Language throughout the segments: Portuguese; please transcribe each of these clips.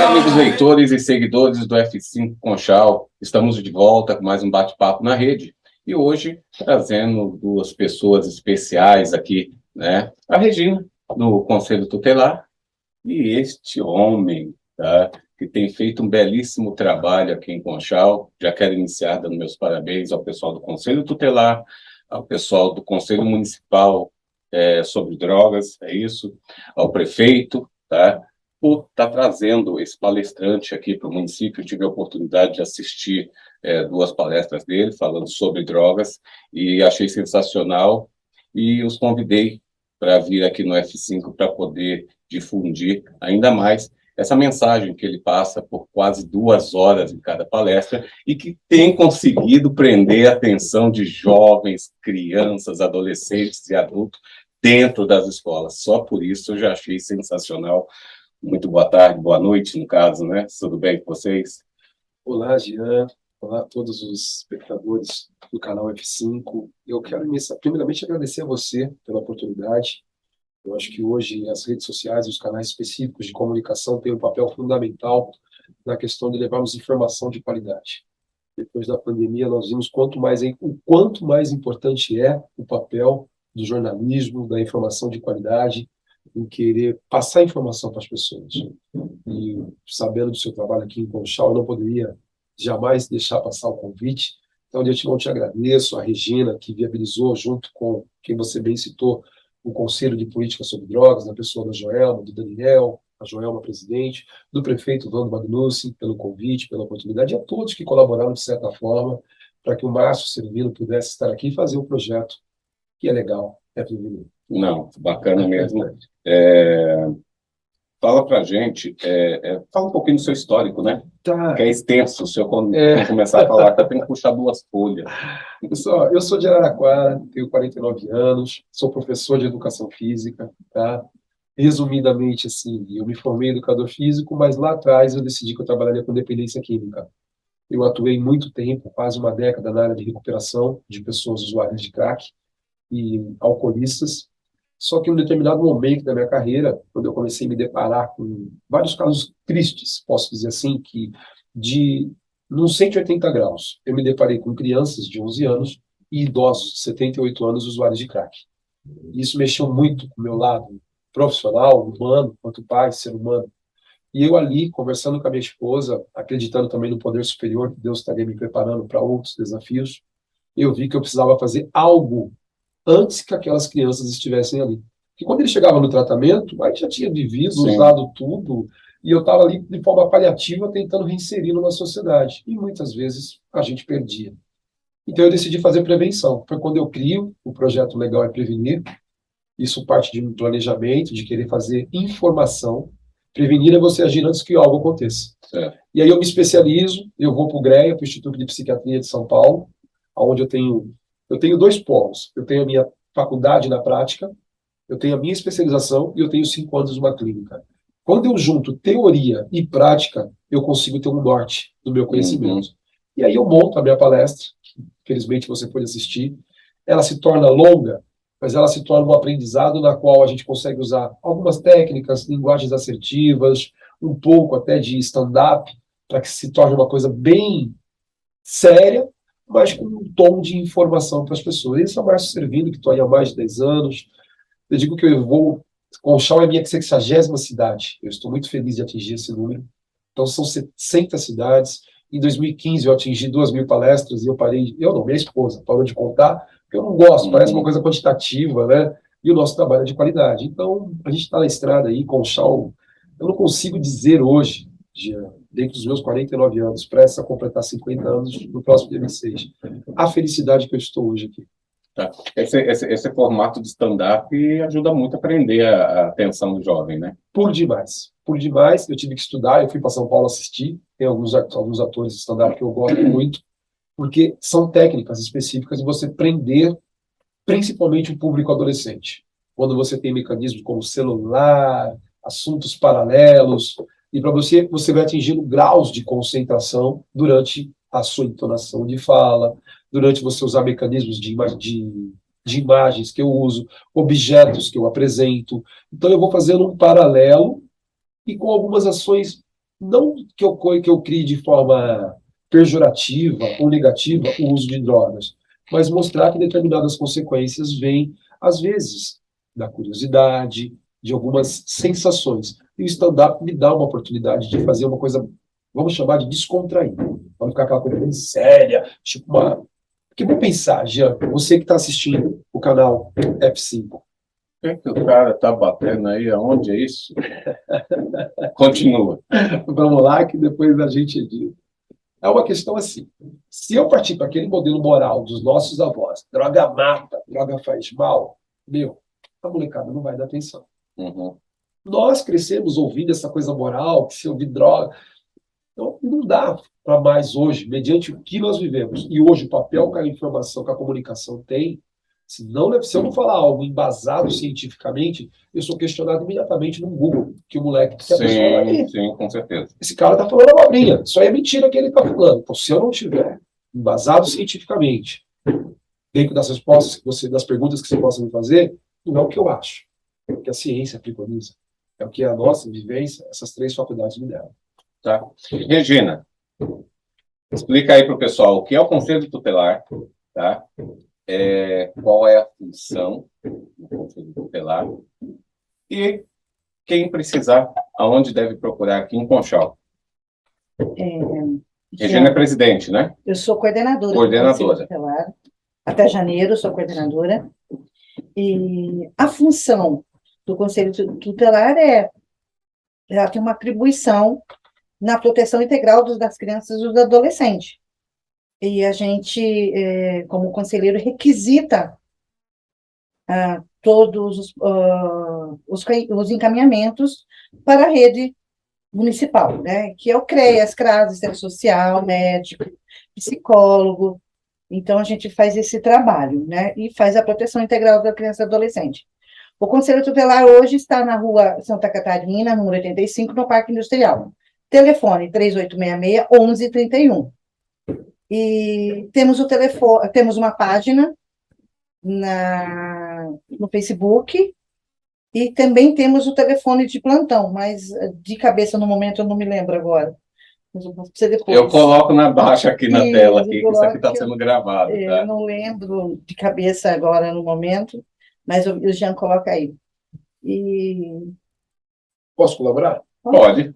Amigos leitores e seguidores do F5 Conchal, estamos de volta com mais um bate-papo na rede e hoje trazendo duas pessoas especiais aqui, né? A Regina, do Conselho Tutelar, e este homem, tá? Que tem feito um belíssimo trabalho aqui em Conchal. Já quero iniciar dando meus parabéns ao pessoal do Conselho Tutelar, ao pessoal do Conselho Municipal sobre Drogas, é isso, ao prefeito, tá? Por estar trazendo esse palestrante aqui para o município. Eu tive a oportunidade de assistir duas palestras dele falando sobre drogas e achei sensacional e os convidei para vir aqui no F5 para poder difundir ainda mais essa mensagem que ele passa por quase 2 horas em cada palestra e que tem conseguido prender a atenção de jovens, crianças, adolescentes e adultos dentro das escolas. Só por isso eu já achei sensacional. Muito boa tarde, boa noite, no caso, né? Tudo bem com vocês? Olá, Jean. Olá a todos os espectadores do canal F5. Eu quero, primeiramente, agradecer a você pela oportunidade. Eu acho que hoje as redes sociais e os canais específicos de comunicação têm um papel fundamental na questão de levarmos informação de qualidade. Depois da pandemia, nós vimos o quanto mais importante é o papel do jornalismo, da informação de qualidade, em querer passar informação para as pessoas. E sabendo do seu trabalho aqui em Conchal, eu não poderia jamais deixar passar o convite. Então, de antemão, te agradeço, a Regina, que viabilizou, junto com quem você bem citou, o Conselho de Política sobre Drogas, na pessoa da Joelma, do Daniel, a Joelma presidente, do prefeito Vando Magnucci, pelo convite, pela oportunidade, e a todos que colaboraram, de certa forma, para que o Márcio Servino pudesse estar aqui e fazer o projeto, que é legal, é privilégio. Não, bacana mesmo. Fala pra gente, fala um pouquinho do seu histórico, né? Tá. Que é extenso. Se eu começar a falar, eu tenho que puxar 2 folhas. Pessoal, eu sou de Araraquara, tenho 49 anos, sou professor de educação física, tá? Resumidamente, assim, eu me formei educador físico, mas lá atrás eu decidi que eu trabalharia com dependência química. Eu atuei muito tempo, quase uma década, na área de recuperação de pessoas usuárias de crack e alcoolistas. Só que em um determinado momento da minha carreira, quando eu comecei a me deparar com vários casos tristes, posso dizer assim, que de nos 180 graus, eu me deparei com crianças de 11 anos e idosos de 78 anos usuários de crack. E isso mexeu muito com o meu lado profissional, humano, quanto pai, ser humano. E eu ali, conversando com a minha esposa, acreditando também no poder superior, que Deus estaria me preparando para outros desafios, eu vi que eu precisava fazer algo antes que aquelas crianças estivessem ali. Porque quando ele chegava no tratamento, aí já tinha vivido, Sim. usado tudo, e eu estava ali de forma paliativa tentando reinseri-lo na sociedade. E muitas vezes a gente perdia. Então eu decidi fazer prevenção. Foi quando eu crio o projeto Legal é Prevenir. Isso parte de um planejamento, de querer fazer informação. Prevenir é você agir antes que algo aconteça. E aí eu me especializo, eu vou para o GREA, para o Instituto de Psiquiatria de São Paulo, onde eu tenho 2 polos. Eu tenho a minha faculdade na prática, eu tenho a minha especialização e eu tenho 5 anos numa clínica. Quando eu junto teoria e prática, eu consigo ter um norte do meu conhecimento. E aí eu monto a minha palestra, que infelizmente você pode assistir. Ela se torna longa, mas ela se torna um aprendizado na qual a gente consegue usar algumas técnicas, linguagens assertivas, um pouco até de stand-up, para que se torne uma coisa bem séria, mas com um tom de informação para as pessoas. Esse é o Márcio Servino, que estou aí há mais de 10 anos. Eu digo que Conchal é a minha 60ª cidade. Eu estou muito feliz de atingir esse número. Então, são 60 cidades. Em 2015, eu atingi 2.000 palestras e eu parei... Eu não, minha esposa parou de contar, porque eu não gosto, parece uma coisa quantitativa, né? E o nosso trabalho é de qualidade. Então, a gente está na estrada aí, Conchal. Eu não consigo dizer hoje, dentro dos meus 49 anos, prestes a completar 50 anos no próximo dia 26, a felicidade que eu estou hoje aqui. Tá. Esse formato de stand-up ajuda muito a prender a atenção do jovem, né? Por demais. Por demais. Eu tive que estudar, eu fui para São Paulo assistir. Tem alguns atores de stand-up que eu gosto muito, porque são técnicas específicas de você prender principalmente o público adolescente. Quando você tem mecanismos como celular, assuntos paralelos, e para você vai atingindo graus de concentração durante a sua entonação de fala, durante você usar mecanismos de imagens que eu uso, objetos que eu apresento. Então, eu vou fazendo um paralelo e com algumas ações, não que eu crie de forma pejorativa ou negativa o uso de drogas, mas mostrar que determinadas consequências vêm, às vezes, da curiosidade, de algumas sensações. E o stand-up me dá uma oportunidade de fazer uma coisa, vamos chamar de descontrair. Vamos ficar aquela coisa bem séria, tipo uma. Porque vou pensar, Jean, você que está assistindo o canal F5. O que o cara tá batendo aí? Aonde é isso? Continua. Vamos lá, que depois a gente edita. É uma questão assim. Se eu partir para aquele modelo moral dos nossos avós, droga mata, droga faz mal, meu, a molecada não vai dar atenção. Uhum. Nós crescemos ouvindo essa coisa moral, que se ouvir droga. Então, não dá para mais hoje, mediante o que nós vivemos. E hoje, o papel que a informação, que a comunicação tem, se eu não falar algo embasado cientificamente, eu sou questionado imediatamente no Google, que o moleque, que a pessoa vai ler. Sim, com certeza. Esse cara está falando abobrinha, isso aí é mentira que ele está falando. Então, se eu não tiver embasado cientificamente, dentro das respostas das perguntas que você possa me fazer, não é o que eu acho, é o que a ciência preconiza, é o que a nossa vivência, essas 3 faculdades me deram. Tá? Regina, explica aí para o pessoal o que é o Conselho Tutelar, tá? Qual é a função do Conselho Tutelar e quem precisar, aonde deve procurar aqui em Conchal. Regina é presidente, né? Eu sou coordenadora. Coordenadora. Do Conselho Tutelar. Até janeiro eu sou coordenadora. E a função do Conselho Tutelar ela tem uma atribuição na proteção integral das crianças e dos adolescentes. E a gente, como conselheiro, requisita todos os encaminhamentos para a rede municipal, né? Que é o CREAS, CRAS, Assistente Social, médico, psicólogo. Então, a gente faz esse trabalho, né? E faz a proteção integral da criança e adolescente. O Conselho Tutelar hoje está na Rua Santa Catarina, número 85, no Parque Industrial. Telefone 3866-1131. E temos temos uma página no Facebook e também temos o telefone de plantão, mas de cabeça no momento eu não me lembro agora. Eu coloco na baixa aqui na tela, aqui, que isso aqui está sendo gravado. Tá? Eu não lembro de cabeça agora no momento, mas o Jean coloca aí. Posso colaborar? Pode.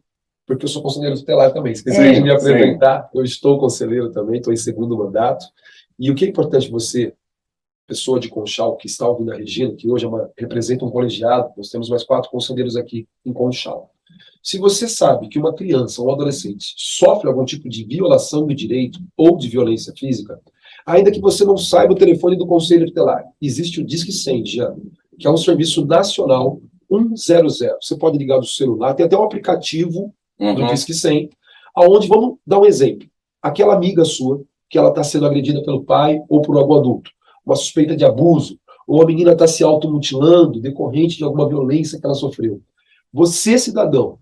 Porque eu sou conselheiro tutelar também. Esqueci de me apresentar. Eu estou conselheiro também, estou em 2º mandato. E o que é importante você, pessoa de Conchal, que está ouvindo a Regina, que hoje representa um colegiado, nós temos mais 4 conselheiros aqui em Conchal. Se você sabe que uma criança ou um adolescente sofre algum tipo de violação do direito ou de violência física, ainda que você não saiba o telefone do Conselho Tutelar, existe o Disque 100, já, que é um serviço nacional 100. Você pode ligar do celular, tem até um aplicativo do Disque 100, aonde, vamos dar um exemplo, aquela amiga sua, que ela está sendo agredida pelo pai ou por algum adulto, uma suspeita de abuso, ou a menina está se automutilando decorrente de alguma violência que ela sofreu. Você, cidadão,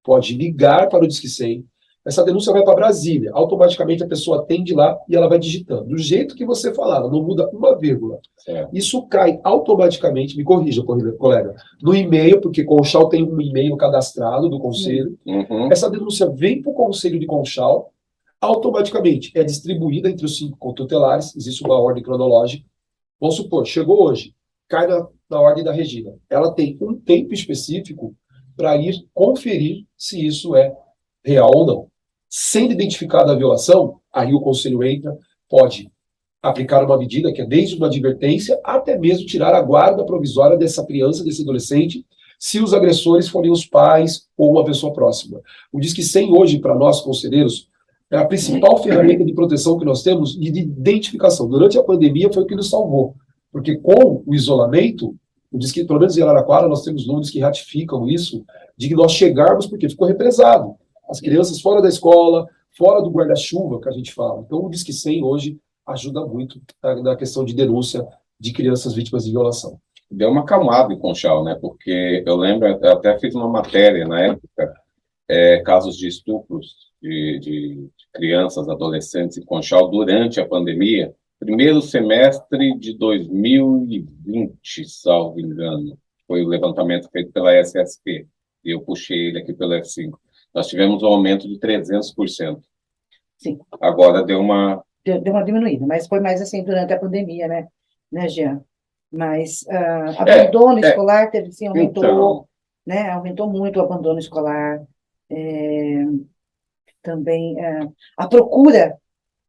pode ligar para o Disque 100, essa denúncia vai para Brasília, automaticamente a pessoa atende lá e ela vai digitando. Do jeito que você falar, não muda uma vírgula. Isso cai automaticamente, me corrija, colega, no e-mail, porque Conchal tem um e-mail cadastrado do Conselho. Essa denúncia vem para o Conselho de Conchal, automaticamente é distribuída entre os 5 tutelares, existe uma ordem cronológica. Vamos supor, chegou hoje, cai na ordem da Regina. Ela tem um tempo específico para ir conferir se isso é real ou não. Sendo identificada a violação, aí o Conselho entra, pode aplicar uma medida que é desde uma advertência até mesmo tirar a guarda provisória dessa criança, desse adolescente, se os agressores forem os pais ou uma pessoa próxima. O Disque 100 hoje, para nós conselheiros, é a principal ferramenta de proteção que nós temos e de identificação. Durante a pandemia foi o que nos salvou, porque com o isolamento, o Disque, pelo menos em Araraquara, nós temos números que ratificam isso, de nós chegarmos, porque ficou represado. As crianças fora da escola, fora do guarda-chuva, que a gente fala. Então, o Disque 100 hoje ajuda muito na questão de denúncia de crianças vítimas de violação. deu uma acalmada em Conchal, né? Porque eu lembro, eu até fiz uma matéria na época, casos de estupros de crianças, adolescentes em Conchal durante a pandemia, primeiro semestre de 2020, salvo engano, foi o levantamento feito pela SSP, e eu puxei ele aqui pelo F5. Nós tivemos um aumento de 300%. Sim. Agora deu uma... Deu uma diminuída, mas foi mais assim durante a pandemia, né, Jean? Mas É, abandono escolar teve, sim, aumentou, então, né? Aumentou muito o abandono escolar. Também a procura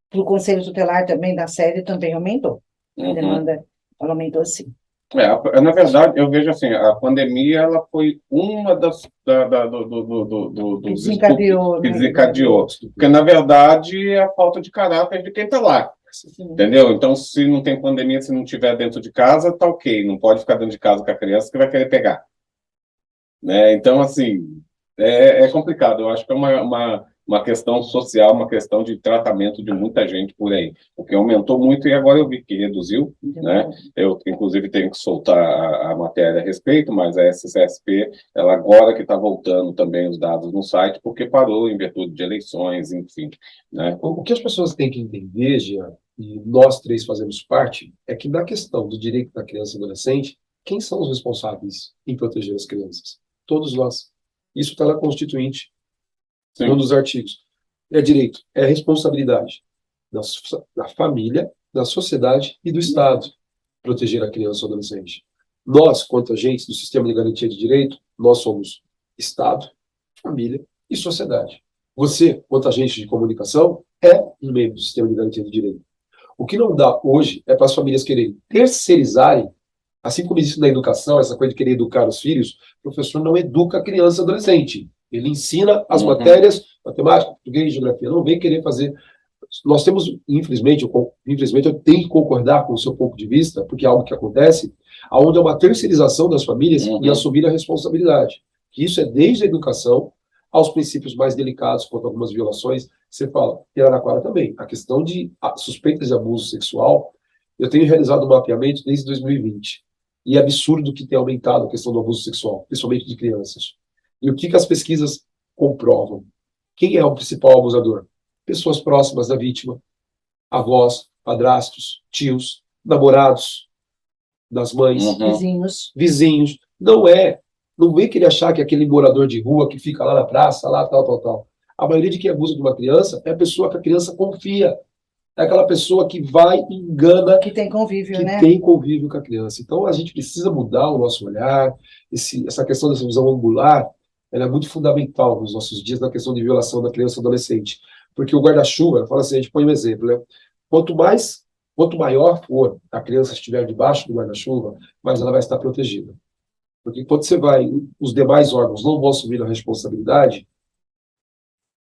para o Conselho Tutelar também da sede também aumentou. A uhum. demanda, ela aumentou sim. Na verdade, eu vejo assim, a pandemia ela foi uma das Que dos desencadeou, que né? desencadeou, porque na verdade é a falta de caráter de quem está lá, Sim. entendeu? Então, se não tem pandemia, se não tiver dentro de casa, tá ok, não pode ficar dentro de casa com a criança que vai querer pegar, né? Então, assim, é complicado. Eu acho que é uma questão social, uma questão de tratamento de muita gente por aí, porque aumentou muito e agora eu vi que reduziu, né? Eu, inclusive, tenho que soltar a matéria a respeito, mas a SCSP, ela agora que está voltando também os dados no site, porque parou em virtude de eleições, enfim, né? O que as pessoas têm que entender, Jean, e nós três fazemos parte, é que na questão do direito da criança e adolescente, quem são os responsáveis em proteger as crianças? Todos nós. Isso está na Constituinte, em um Sim. dos artigos. É direito, é responsabilidade da família, da sociedade e do Estado proteger a criança ou adolescente. Nós, quanto agentes do sistema de garantia de direito, nós somos Estado, família e sociedade. Você, quanto agente de comunicação, é um membro do sistema de garantia de direito. O que não dá hoje é para as famílias quererem terceirizarem, assim como existe na educação, essa coisa de querer educar os filhos, o professor não educa a criança e adolescente. Ele ensina as matérias, matemática, português, geografia, não vem querer fazer. Nós temos, infelizmente, eu tenho que concordar com o seu ponto de vista, porque é algo que acontece, onde é uma terceirização das famílias em assumir a responsabilidade. Isso é desde a educação aos princípios mais delicados, quanto a algumas violações. Você fala, em Araraquara também, a questão de suspeitas de abuso sexual, eu tenho realizado um mapeamento desde 2020, e é absurdo que tenha aumentado a questão do abuso sexual, principalmente de crianças. E o que as pesquisas comprovam? Quem é o principal abusador? Pessoas próximas da vítima, avós, padrastos, tios, namorados das mães, vizinhos. Não vem querer achar que é aquele morador de rua que fica lá na praça, lá, tal. A maioria de quem abusa de uma criança é a pessoa que a criança confia. É aquela pessoa que vai e engana. Que tem convívio, né? Tem convívio com a criança. Então, a gente precisa mudar o nosso olhar. Essa questão dessa visão angular, ela é muito fundamental nos nossos dias na questão de violação da criança e adolescente. Porque o guarda-chuva, fala assim, a gente põe um exemplo, né? Quanto maior for a criança estiver debaixo do guarda-chuva, mais ela vai estar protegida. Porque quando os demais órgãos não vão assumir a responsabilidade,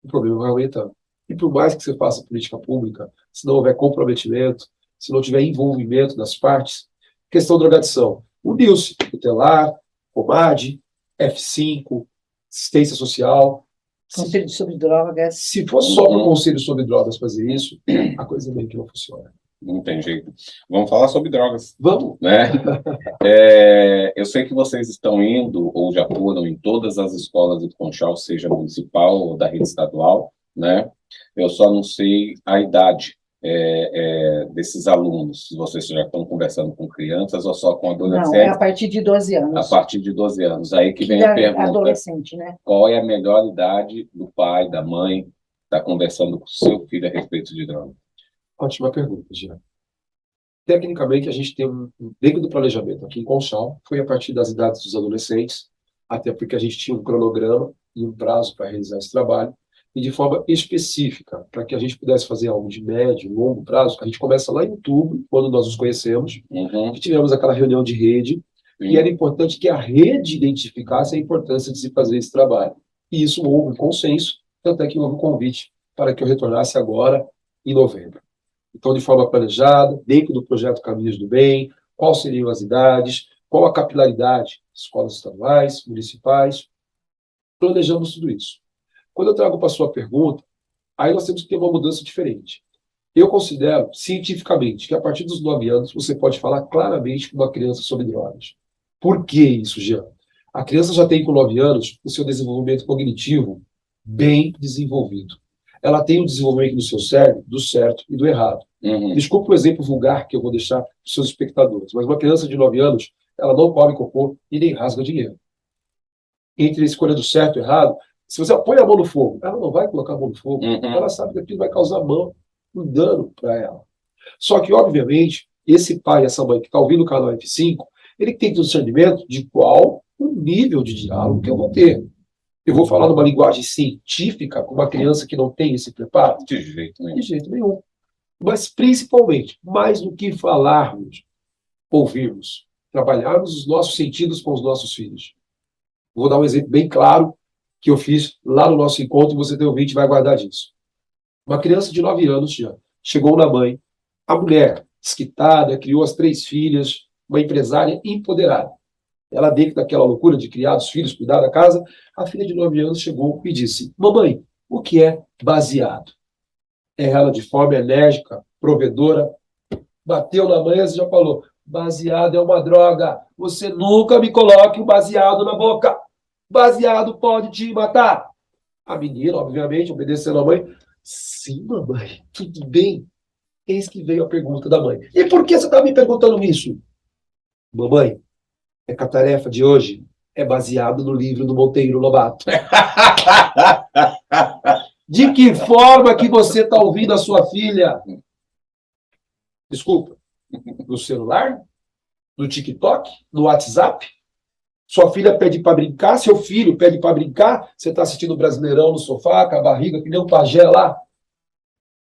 o problema vai aumentando. E por mais que você faça política pública, se não houver comprometimento, se não tiver envolvimento das partes, questão da drogadição. O NILS, tutelar, COMAD, F5, assistência social. Conselho sobre drogas. Se for só para o Conselho sobre Drogas fazer isso, a coisa meio que não funciona. Não tem jeito. Vamos falar sobre drogas. Vamos. Né? Eu sei que vocês estão indo, ou já foram, em todas as escolas de Conchal, seja municipal ou da rede estadual, né? Eu só não sei a idade desses alunos, se vocês já estão conversando com crianças ou só com adolescentes. Não, é a partir de 12 anos. A partir de 12 anos. Aí que vem a pergunta. Adolescente, né? Qual é a melhor idade do pai, da mãe, está conversando com o seu filho a respeito de droga? Ótima pergunta, Jean. Tecnicamente, a gente tem dentro do planejamento aqui em Conchal, foi a partir das idades dos adolescentes, até porque a gente tinha um cronograma e um prazo para realizar esse trabalho, e de forma específica, para que a gente pudesse fazer algo de médio, longo prazo, a gente começa lá em outubro, quando nós nos conhecemos, que tivemos aquela reunião de rede, e era importante que a rede identificasse a importância de se fazer esse trabalho. E isso houve um consenso, tanto é que houve um convite para que eu retornasse agora, em novembro. Então, de forma planejada, dentro do projeto Caminhos do Bem, quais seriam as idades, qual a capilaridade, escolas estaduais, municipais, planejamos tudo isso. Quando eu trago para a sua pergunta, aí nós temos que ter uma mudança diferente. Eu considero, cientificamente, que a partir dos 9 anos você pode falar claramente com uma criança sobre drogas. Por que isso, Jean? A criança já tem com 9 anos o seu desenvolvimento cognitivo bem desenvolvido. Ela tem o desenvolvimento do seu cérebro, do certo e do errado. Uhum. Desculpa o exemplo vulgar que eu vou deixar para os seus espectadores, mas uma criança de 9 anos, ela não come cocô e nem rasga dinheiro. Entre a escolha do certo e do errado, se você põe a mão no fogo, ela não vai colocar a mão no fogo, Uhum. ela sabe que aquilo vai causar um dano para ela. Só que, obviamente, esse pai e essa mãe que está ouvindo o canal F5, ele tem discernimento de qual o nível de diálogo que eu vou ter. Eu vou falar numa linguagem científica com uma criança que não tem esse preparo? De jeito nenhum. De jeito nenhum. Mas, principalmente, mais do que falarmos, ouvirmos, trabalharmos os nossos sentidos com os nossos filhos. Vou dar um exemplo bem claro que eu fiz lá no nosso encontro, e você tem ouvinte vai guardar disso. Uma criança de 9 anos já chegou na mãe, a mulher, desquitada, criou as 3 filhas, uma empresária empoderada. Ela, dentro daquela loucura de criar os filhos, cuidar da casa, a filha de 9 anos chegou e disse: mamãe, o que é baseado? Ela, de forma enérgica, provedora, bateu na mesa e já falou: baseado é uma droga, você nunca me coloque um baseado na boca, baseado pode te matar. A menina, obviamente, obedecendo a mãe: sim, mamãe, tudo bem. Eis que veio a pergunta da mãe: e por que você está me perguntando isso? Mamãe, é que a tarefa de hoje é baseado no livro do Monteiro Lobato. De que forma que você está ouvindo a sua filha? Desculpa, no celular? No TikTok? No WhatsApp? Sua filha pede para brincar, seu filho pede para brincar, você está assistindo o Brasileirão no sofá, com a barriga, que nem um pajé lá.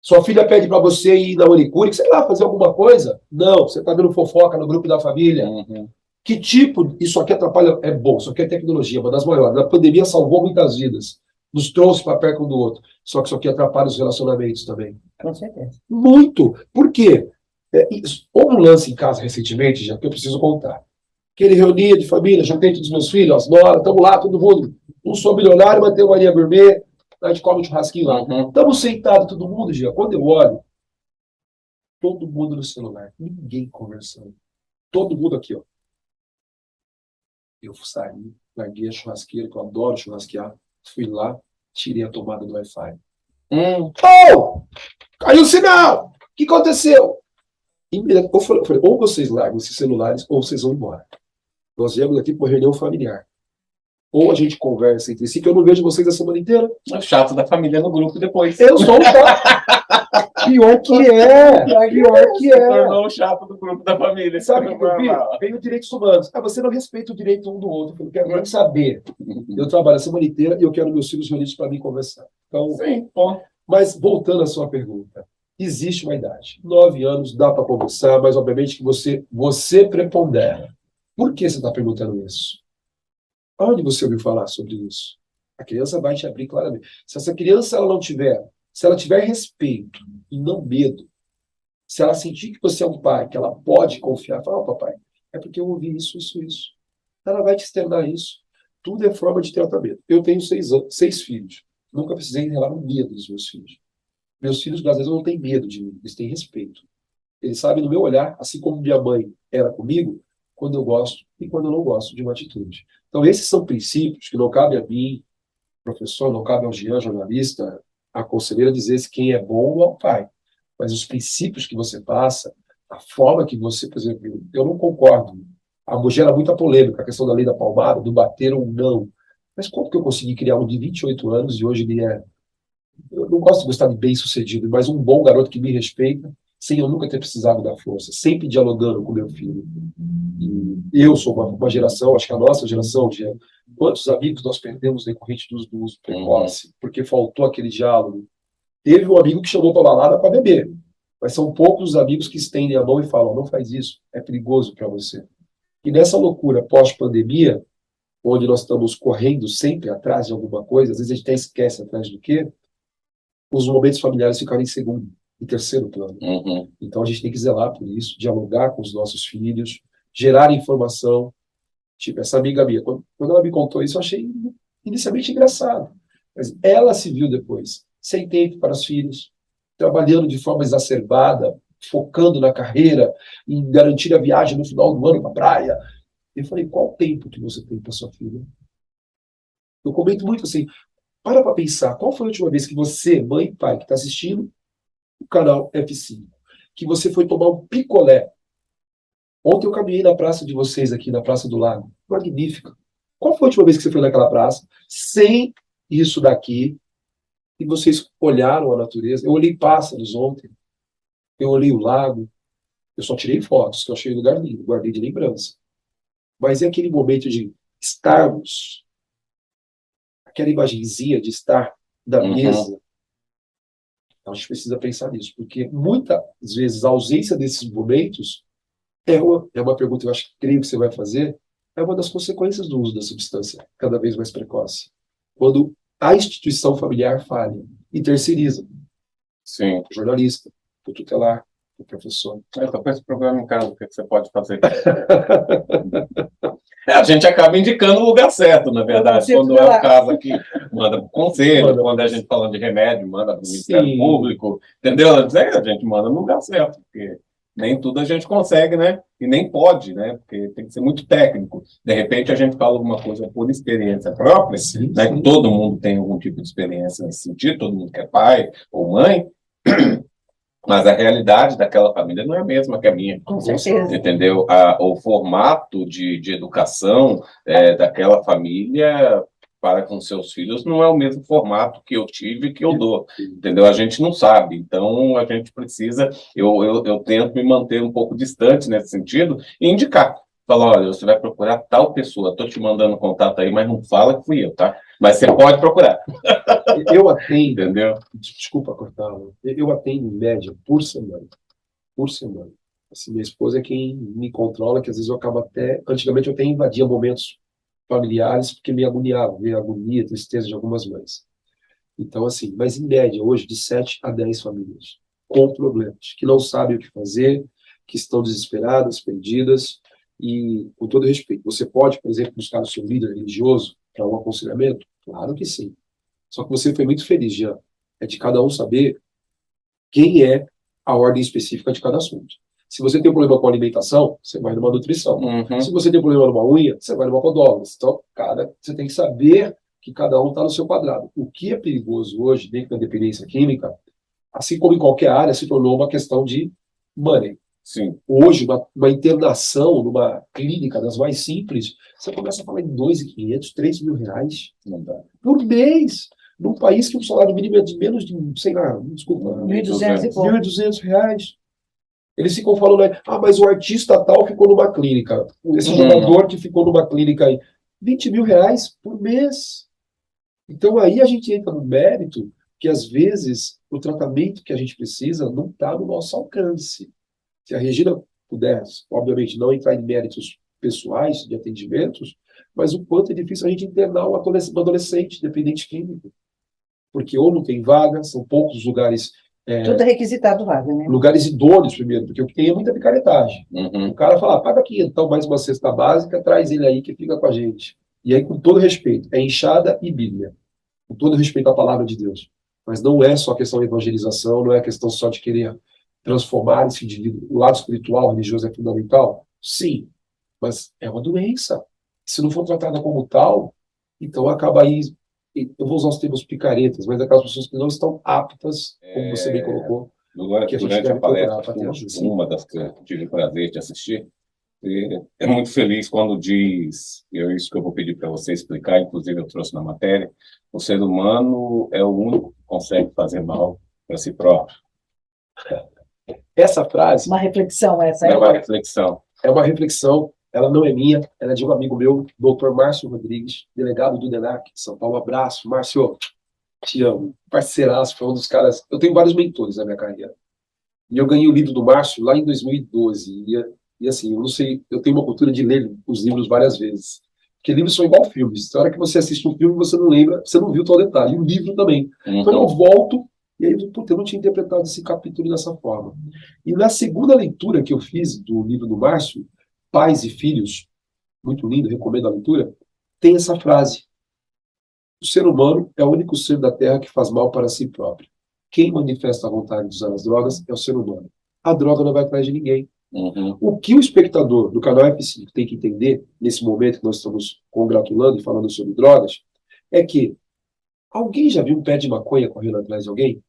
Sua filha pede para você ir na manicure, sei lá, fazer alguma coisa. Não, você está vendo fofoca no grupo da família. Uhum. Que tipo, isso aqui atrapalha, é bom, isso aqui é tecnologia, uma das maiores. A pandemia salvou muitas vidas, nos trouxe para perto um do outro. Só que isso aqui atrapalha os relacionamentos também. Com certeza. Muito. Por quê? Houve um lance em casa recentemente, já que eu preciso contar. Aquele reunia de família, juntei todos os meus filhos, as noras, estamos lá, todo mundo. Não sou milionário, mas tenho Maria Gourmet, a gente come um churrasquinho lá. Uhum. Estamos sentados, todo mundo, já. Quando eu olho, todo mundo no celular, ninguém conversando. Todo mundo aqui, ó. Eu saí, larguei a churrasqueira, que eu adoro churrasquear, fui lá, tirei a tomada do Wi-Fi. Oh! Caiu o sinal! O que aconteceu? Eu falei, ou vocês largam esses celulares, ou vocês vão embora. Nós viemos aqui para uma reunião familiar. Ou a gente conversa entre si, que eu não vejo vocês a semana inteira. É o chato da família no grupo depois. Eu sou o chato. Pior que é. Pior que é. Tornou o chato do grupo da família. Sabe o que eu vi? Veio direitos humanos. Você não respeita o direito um do outro. Eu não quero nem saber. Eu trabalho a semana inteira e eu quero meus filhos reunidos para mim conversar. Então, sim, bom. Mas, voltando à sua pergunta, existe uma idade. 9 anos, dá para conversar, mas, obviamente, que você prepondera. Por que você está perguntando isso? Onde você ouviu falar sobre isso? A criança vai te abrir claramente. Se essa criança se ela tiver respeito e não medo, se ela sentir que você é um pai, que ela pode confiar, fala: papai, é porque eu ouvi isso. Ela vai te externar isso. Tudo é forma de tratamento. Eu tenho 6 filhos. Nunca precisei relar um medo dos meus filhos. Meus filhos, às vezes, não têm medo de mim, eles têm respeito. Eles sabem no meu olhar, assim como minha mãe era comigo, quando eu gosto e quando eu não gosto de uma atitude. Então, esses são princípios que não cabe a mim, professor, não cabe ao Jean, jornalista, a conselheira, dizer se quem é bom ou é o pai. Mas os princípios que você passa, a forma que você, por exemplo, eu não concordo. Gera muita polêmica, a questão da lei da palmada, do bater ou não. Mas como que eu consegui criar um de 28 anos e hoje ele é... Eu não gosto de gostar de bem-sucedido, mas um bom garoto que me respeita, sem eu nunca ter precisado da força, sempre dialogando com meu filho. E eu sou uma geração, acho que a nossa geração, de quantos amigos nós perdemos decorrente do uso precoce, porque faltou aquele diálogo. Teve um amigo que chamou para balada para beber, mas são poucos os amigos que estendem a mão e falam: não faz isso, é perigoso para você. E nessa loucura pós-pandemia, onde nós estamos correndo sempre atrás de alguma coisa, às vezes a gente até esquece atrás do quê, os momentos familiares ficaram em segundo e terceiro plano. Uhum. Então a gente tem que zelar por isso, dialogar com os nossos filhos, gerar informação. Tipo, essa amiga minha, quando ela me contou isso, eu achei inicialmente engraçado. Mas ela se viu depois, sem tempo para os filhos, trabalhando de forma exacerbada, focando na carreira, em garantir a viagem no final do ano para a praia. Eu falei, qual o tempo que você tem para sua filha? Eu comento muito assim, para pensar, qual foi a última vez que você, mãe e pai, que está assistindo o canal F5, que você foi tomar um picolé? Ontem eu caminhei na praça de vocês aqui, na Praça do Lago. Magnífica. Qual foi a última vez que você foi naquela praça, sem isso daqui, e vocês olharam a natureza? Eu olhei pássaros ontem, eu olhei o lago, eu só tirei fotos, que eu achei o lugar lindo, guardei de lembrança. Mas é aquele momento de estarmos, aquela imagenzinha de estar da mesa, a gente precisa pensar nisso, porque muitas vezes a ausência desses momentos é uma pergunta que eu acho que creio que você vai fazer, é uma das consequências do uso da substância cada vez mais precoce. Quando a instituição familiar falha e terceiriza, Sim. o jornalista, o tutelar, o professor. Eu tô com esse problema em casa, o que você pode fazer? A gente acaba indicando o lugar certo, na verdade. Quando é o caso aqui, manda para o conselho, quando a gente fala de remédio, manda para o Ministério Público, entendeu? A gente manda no lugar certo, porque nem tudo a gente consegue, né? E nem pode, né? Porque tem que ser muito técnico. De repente, a gente fala alguma coisa por experiência própria, né? Que todo mundo tem algum tipo de experiência nesse sentido, todo mundo que é pai ou mãe, mas a realidade daquela família não é a mesma que a minha. Com certeza. Entendeu? O formato de educação daquela família para com seus filhos não é o mesmo formato que eu tive e que eu dou. Entendeu? A gente não sabe. Então, a gente precisa... Eu tento me manter um pouco distante nesse sentido e indicar. Falar, olha, você vai procurar tal pessoa. Estou te mandando contato aí, mas não fala que fui eu, tá? Mas você pode procurar. Eu atendo, entendeu? Desculpa cortar, eu atendo em média por semana. Por semana. Assim, minha esposa é quem me controla, que às vezes eu acabo até... Antigamente eu até invadia momentos familiares, porque me agoniava, ver a agonia, a tristeza de algumas mães. Então, assim, mas em média, hoje, de 7 a 10 famílias com problemas, que não sabem o que fazer, que estão desesperadas, perdidas, e, com todo respeito, você pode, por exemplo, buscar o seu líder religioso para um aconselhamento? Claro que sim. Só que você foi muito feliz, Jean. É de cada um saber quem é a ordem específica de cada assunto. Se você tem um problema com alimentação, você vai numa nutrição. Se você tem um problema numa unha, você vai numa podóloga. Então, cara, você tem que saber que cada um está no seu quadrado. O que é perigoso hoje, dentro da dependência química, assim como em qualquer área, se tornou uma questão de money. Sim. Hoje, uma internação numa clínica das mais simples, você começa a falar em 2.500, 3 mil reais por mês. Num país que o salário mínimo é de menos de, sei lá, desculpa, 1.200 e pouco. 1.200 reais. Eles ficam falando, mas o artista tal ficou numa clínica. Esse jogador que ficou numa clínica aí. 20 mil reais por mês. Então aí a gente entra no mérito que às vezes o tratamento que a gente precisa não está no nosso alcance. Se a Regina pudesse, obviamente, não entrar em méritos pessoais de atendimentos, mas o quanto é difícil a gente internar um adolescente dependente químico. Porque ou não tem vaga, são poucos lugares... Tudo é requisitado vaga, né? Lugares idôneos primeiro, porque o que tem é muita picaretagem. O cara fala, paga aqui, então, mais uma cesta básica, traz ele aí que fica com a gente. E aí, com todo respeito, é enxada e Bíblia. Com todo respeito à palavra de Deus. Mas não é só questão de evangelização, não é questão só de querer transformar esse indivíduo. O lado espiritual, religioso é fundamental? Sim, mas é uma doença. Se não for tratada como tal, então acaba aí, eu vou usar os termos picaretas, mas aquelas pessoas que não estão aptas, como você bem colocou, que a gente Durante deve a palestra, procurar para ter ajuda. uma das que eu tive o prazer de assistir, é muito feliz quando diz, e é isso que eu vou pedir para você explicar, inclusive eu trouxe na matéria, o ser humano é o único que consegue fazer mal para si próprio. Essa frase... Uma reflexão essa. É uma reflexão. É uma reflexão, ela não é minha, ela é de um amigo meu, Dr. Márcio Rodrigues, delegado do DENAC de São Paulo. Abraço, Márcio, te amo. Parceiraço, foi um dos caras... Eu tenho vários mentores na minha carreira. E eu ganhei o livro do Márcio lá em 2012. E assim, eu não sei, eu tenho uma cultura de ler os livros várias vezes. Porque livros são igual filmes. Na hora que você assiste um filme, você não lembra, você não viu todo o detalhe. E o livro também. Então eu volto, e aí eu não tinha interpretado esse capítulo dessa forma. E na segunda leitura que eu fiz do livro do Márcio, Pais e Filhos, muito lindo, recomendo a leitura, tem essa frase: o ser humano é o único ser da Terra que faz mal para si próprio. Quem manifesta a vontade de usar as drogas é o ser humano. A droga não vai atrás de ninguém. Uhum. O que o espectador do canal F5 tem que entender, nesse momento que nós estamos congratulando e falando sobre drogas, é que alguém já viu um pé de maconha correndo atrás de alguém?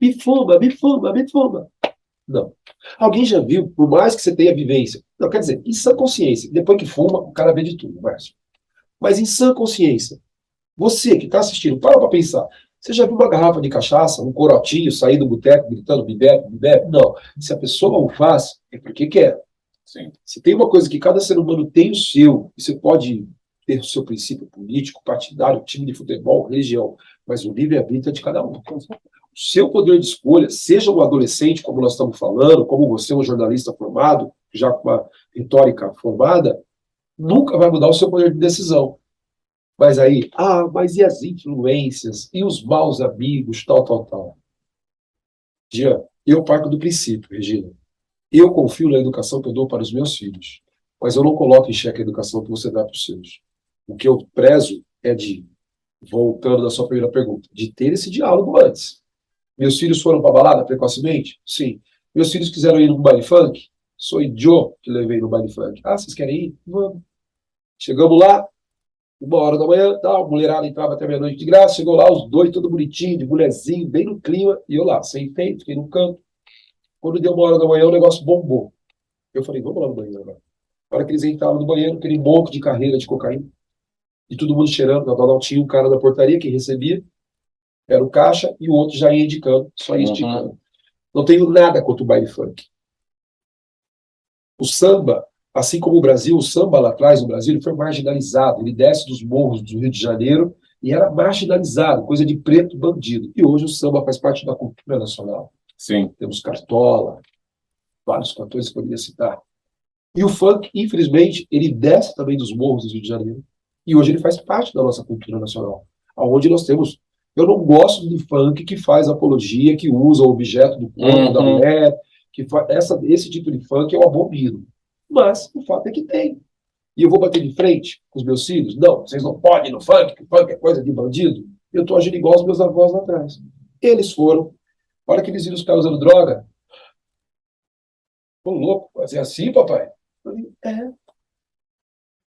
Me fuma, me fuma, me fuma. Não. Alguém já viu, por mais que você tenha vivência, não, quer dizer, em sã consciência, depois que fuma, o cara vê de tudo, Márcio. Mas em sã consciência, você que está assistindo, para pensar. Você já viu uma garrafa de cachaça, um corotinho sair do boteco gritando bebê, bebê? Não. Se a pessoa o faz, é porque quer. Sim. Se tem uma coisa que cada ser humano tem o seu, e você pode ter o seu princípio político, partidário, time de futebol, religião, mas o livre-arbítrio é de cada um. O seu poder de escolha, seja um adolescente, como nós estamos falando, como você, um jornalista formado, já com uma retórica formada, nunca vai mudar o seu poder de decisão. Mas aí, mas e as influências? E os maus amigos, tal, tal, tal? Jean, eu parto do princípio, Regina. Eu confio na educação que eu dou para os meus filhos, mas eu não coloco em xeque a educação que você dá para os seus. O que eu prezo é de, voltando à sua primeira pergunta, de ter esse diálogo antes. Meus filhos foram para balada precocemente? Sim. Meus filhos quiseram ir no baile funk? Sou eu que levei no baile funk. Vocês querem ir? Vamos. Chegamos lá, 1 hora da manhã, tal, a mulherada entrava até meia-noite de graça, chegou lá, os dois, todo bonitinho, de mulherzinho, bem no clima, e eu lá, sentei, fiquei no canto. Quando deu 1 hora da manhã, o negócio bombou. Eu falei, vamos lá no banheiro agora. Na hora que eles entraram no banheiro, aquele monte de carreira de cocaína, e todo mundo cheirando, não tinha um cara da portaria que recebia, era o caixa, e o outro já ia indicando, só ia indicando. Não tenho nada contra o baile funk. O samba, assim como o Brasil, o samba lá atrás, no Brasil, ele foi marginalizado. Ele desce dos morros do Rio de Janeiro e era marginalizado, coisa de preto bandido. E hoje o samba faz parte da cultura nacional. Sim. Temos Cartola, vários cantores que eu poderia citar. E o funk, infelizmente, ele desce também dos morros do Rio de Janeiro. E hoje ele faz parte da nossa cultura nacional. Onde nós temos... Eu não gosto de funk que faz apologia, que usa o objeto do corpo da mulher, que esse tipo de funk eu abomino. Mas o fato é que tem. E eu vou bater de frente com os meus filhos? Não, vocês não podem ir no funk, que funk é coisa de bandido. Eu estou agindo igual os meus avós lá atrás. Eles foram. A hora que eles viram os caras usando droga, ô louco, mas é assim, papai? Eu falei,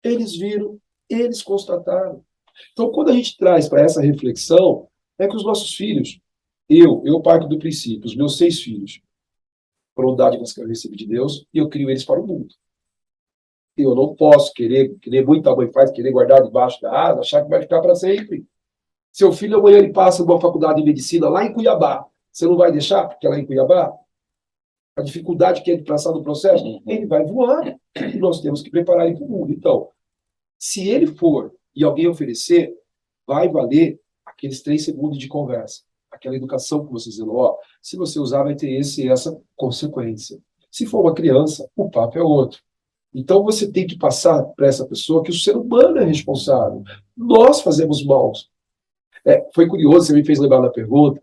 eles viram, eles constataram. Então, quando a gente traz para essa reflexão, é que os nossos filhos, eu parto do princípio, os meus 6 filhos, foram dádivas que eu recebi de Deus, e eu crio eles para o mundo. Eu não posso querer, que nem muita mãe faz, querer guardar debaixo da asa, achar que vai ficar para sempre. Seu filho amanhã ele passa uma faculdade de medicina lá em Cuiabá. Você não vai deixar, porque é lá em Cuiabá? A dificuldade que é de passar no processo, ele vai voar. E nós temos que preparar ele para o mundo. Então, se ele for e alguém oferecer, vai valer aqueles 3 segundos de conversa. Aquela educação que você dizendo, se você usar, vai ter esse e essa consequência. Se for uma criança, o papo é outro. Então você tem que passar para essa pessoa que o ser humano é responsável. Nós fazemos mal. Foi curioso, você me fez lembrar da pergunta.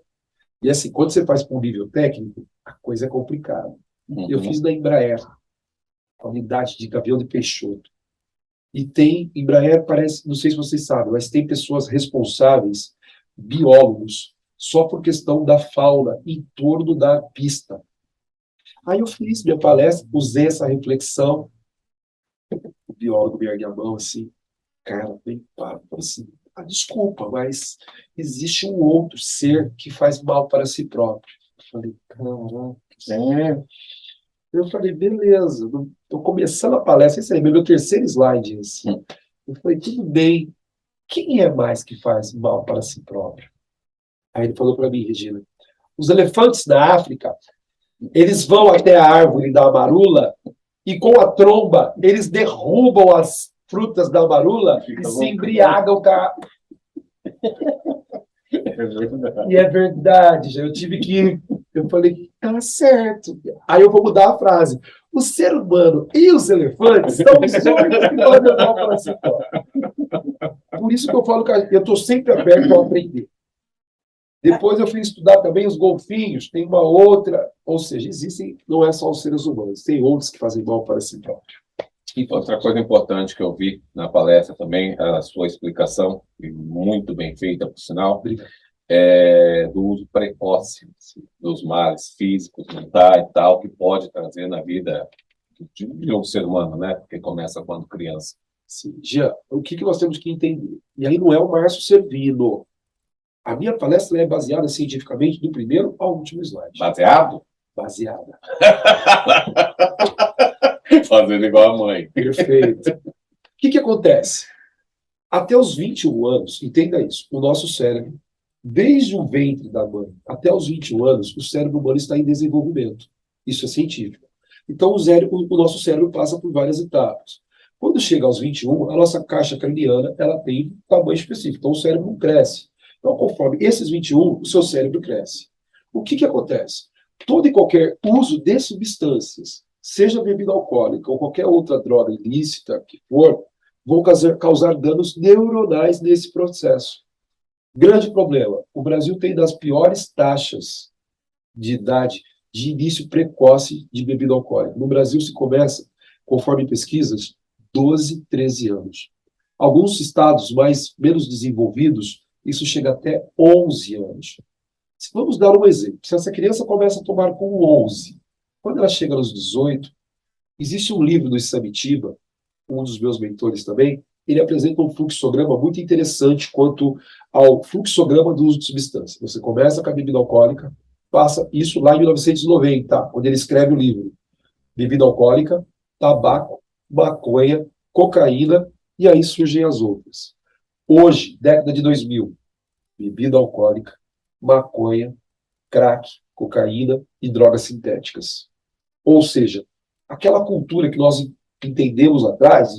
E assim, quando você faz para um nível técnico, a coisa é complicada. Eu fiz na Embraer, a unidade de Gavião de Peixoto. E tem, Embraer parece, não sei se vocês sabem, mas tem pessoas responsáveis, biólogos, só por questão da fauna em torno da pista. Aí eu fiz minha palestra, usei essa reflexão, o biólogo me ergue a mão assim, cara, bem papo, assim, desculpa, mas existe um outro ser que faz mal para si próprio. Eu falei, caraca, Eu falei, beleza, estou começando a palestra, esse aí é meu 3º slide. Assim. Eu falei, tudo bem, quem é mais que faz mal para si próprio? Aí ele falou para mim, Regina, os elefantes da África, eles vão até a árvore da marula e com a tromba eles derrubam as frutas da marula e se embriagam com a... E é verdade, eu tive que... Eu falei, tá certo. Aí eu vou mudar a frase. O ser humano e os elefantes são os únicos que fazem mal para si próprio. Por isso que eu falo que eu estou sempre aberto a aprender. Depois eu fui estudar também os golfinhos, tem uma outra, ou seja, existem, não é só os seres humanos, tem outros que fazem mal para si próprio. Outra coisa importante que eu vi na palestra também, a sua explicação, e muito bem feita, por sinal, do uso precoce dos males físicos, mentais e tal, que pode trazer na vida de um ser humano, né? Porque começa quando criança. Sim. Jean, o que nós temos que entender? E aí não é o Márcio Servino. A minha palestra é baseada cientificamente do primeiro ao último slide. Baseado? Baseada. Fazendo igual a mãe. Perfeito. O que acontece? Até os 21 anos, entenda isso, o nosso cérebro, desde o ventre da mãe até os 21 anos, o cérebro humano está em desenvolvimento. Isso é científico. Então, o nosso cérebro passa por várias etapas. Quando chega aos 21, a nossa caixa craniana ela tem um tamanho específico. Então, o cérebro não cresce. Então, conforme esses 21, o seu cérebro cresce. O que acontece? Todo e qualquer uso de substâncias, seja bebida alcoólica ou qualquer outra droga ilícita que for, vão causar danos neuronais nesse processo. Grande problema. O Brasil tem das piores taxas de idade de início precoce de bebida alcoólica. No Brasil se começa, conforme pesquisas, 12, 13 anos. Alguns estados menos desenvolvidos, isso chega até 11 anos. Vamos dar um exemplo. Se essa criança começa a tomar com 11, quando ela chega nos 18, existe um livro do Samitiba, um dos meus mentores também, ele apresenta um fluxograma muito interessante quanto ao fluxograma do uso de substância. Você começa com a bebida alcoólica, passa isso lá em 1990, quando ele escreve o livro. Bebida alcoólica, tabaco, maconha, cocaína, e aí surgem as outras. Hoje, década de 2000, bebida alcoólica, maconha, crack, cocaína e drogas sintéticas. Ou seja, aquela cultura que nós entendemos lá atrás,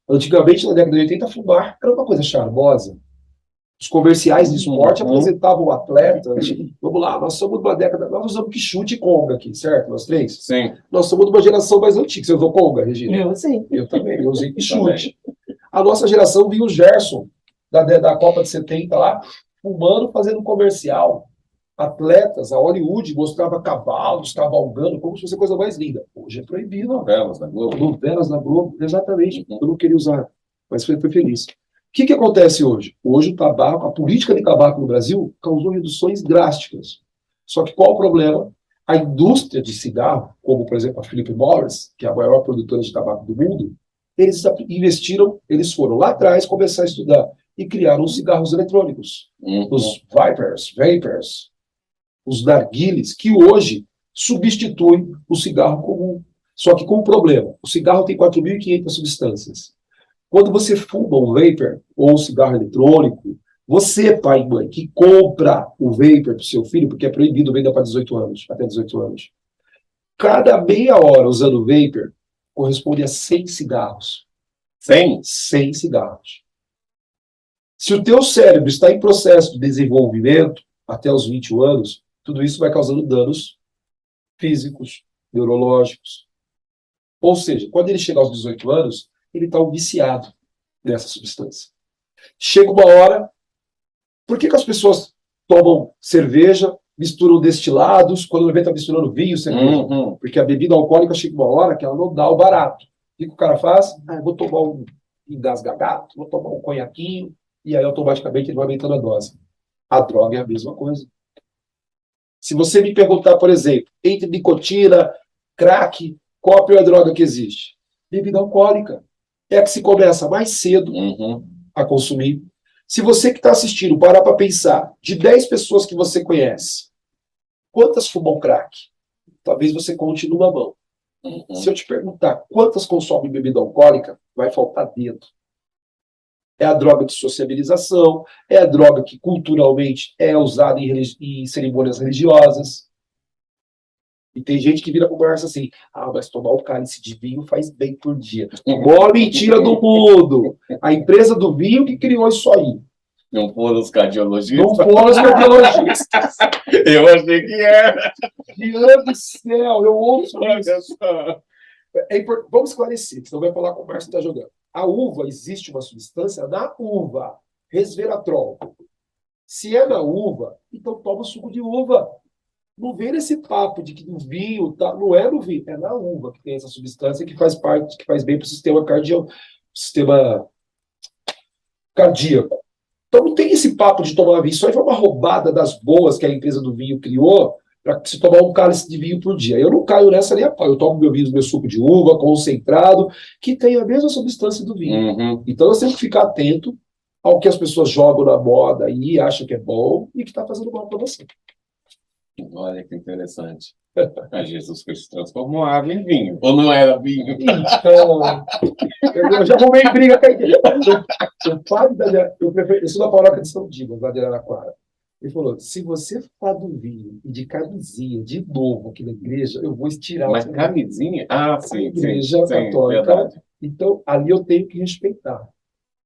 antigamente, na década de 80, fumar era uma coisa charmosa. Os comerciais de esporte apresentavam o atleta. Vamos lá, nós somos de uma década. Nós usamos que chute e conga aqui, certo? Nós três? Sim. Nós somos de uma geração mais antiga. Você usou conga, Regina? Eu sim. Eu também, eu usei que chute. A nossa geração viu o Gerson, da Copa de 70 lá, fumando, fazendo comercial. Atletas, a Hollywood mostrava cavalos cavalgando, como se fosse a coisa mais linda. Hoje é proibido. Novelas da Globo. Novelas da Globo, exatamente. Eu não queria usar, mas foi feliz. O que acontece hoje? Hoje o tabaco, a política de tabaco no Brasil causou reduções drásticas. Só que qual o problema? A indústria de cigarro, como por exemplo a Philip Morris, que é a maior produtora de tabaco do mundo, eles investiram, eles foram lá atrás começar a estudar e criaram os cigarros eletrônicos, os vapors, os narguilés, que hoje substituem o cigarro comum. Só que com um problema. O cigarro tem 4.500 substâncias. Quando você fuma um vapor ou um cigarro eletrônico, você, pai e mãe, que compra o vapor para o seu filho, porque é proibido vender para 18 anos, até 18 anos, cada meia hora usando vapor corresponde a 100 cigarros. 100? 100 cigarros. Se o teu cérebro está em processo de desenvolvimento até os 21 anos, tudo isso vai causando danos físicos, neurológicos. Ou seja, quando ele chegar aos 18 anos, ele está viciado nessa substância. Chega uma hora... Por que as pessoas tomam cerveja, misturam destilados, quando o bebê está misturando vinho, cerveja? Porque a bebida alcoólica chega uma hora que ela não dá o barato. O que o cara faz? Vou tomar um engasgagato, vou tomar um conhaquinho, e aí automaticamente ele vai aumentando a dose. A droga é a mesma coisa. Se você me perguntar, por exemplo, entre nicotina, crack, qual a pior droga que existe? Bebida alcoólica. É a que se começa mais cedo a consumir. Se você que está assistindo parar para pensar, de 10 pessoas que você conhece, quantas fumam crack? Talvez você conte numa mão. Se eu te perguntar quantas consomem bebida alcoólica, vai faltar dedo. É a droga de sociabilização, é a droga que culturalmente é usada em cerimônias religiosas. E tem gente que vira pro Márcio assim, mas tomar um cálice de vinho faz bem por dia. Maior mentira do mundo. A empresa do vinho que criou isso aí. Não foram os cardiologistas? Não foram os cardiologistas. Eu achei que era. Meu Deus do céu, eu ouço isso. Vamos esclarecer, senão vai falar com o Márcio está jogando. A uva, existe uma substância na uva, resveratrol. Se é na uva, então toma suco de uva. Não vem nesse papo de que no vinho, tá? Não é no vinho, é na uva que tem essa substância que faz parte, que faz bem para o sistema cardíaco. Então não tem esse papo de tomar vinho. Isso aí foi uma roubada das boas que a empresa do vinho criou para se tomar um cálice de vinho por dia. Eu não caio nessa nem a pau. Eu tomo meu vinho, meu suco de uva, concentrado, que tem a mesma substância do vinho. Uhum. Então, nós temos que ficar atento ao que as pessoas jogam na moda e acham que é bom e que está fazendo mal para você. Olha que interessante. Mas Jesus Cristo transformou água em vinho. Ou não era vinho? Então, eu já arrumei briga com a igreja. O padre eu sou da paróquia de São Dimas, lá de Araraquara. Ele falou, se você falar do vinho e de camisinha de novo aqui na igreja, eu vou estirar Mas você. camisinha? Ah, sim, Igreja sim, católica. verdade. Então, ali eu tenho que respeitar.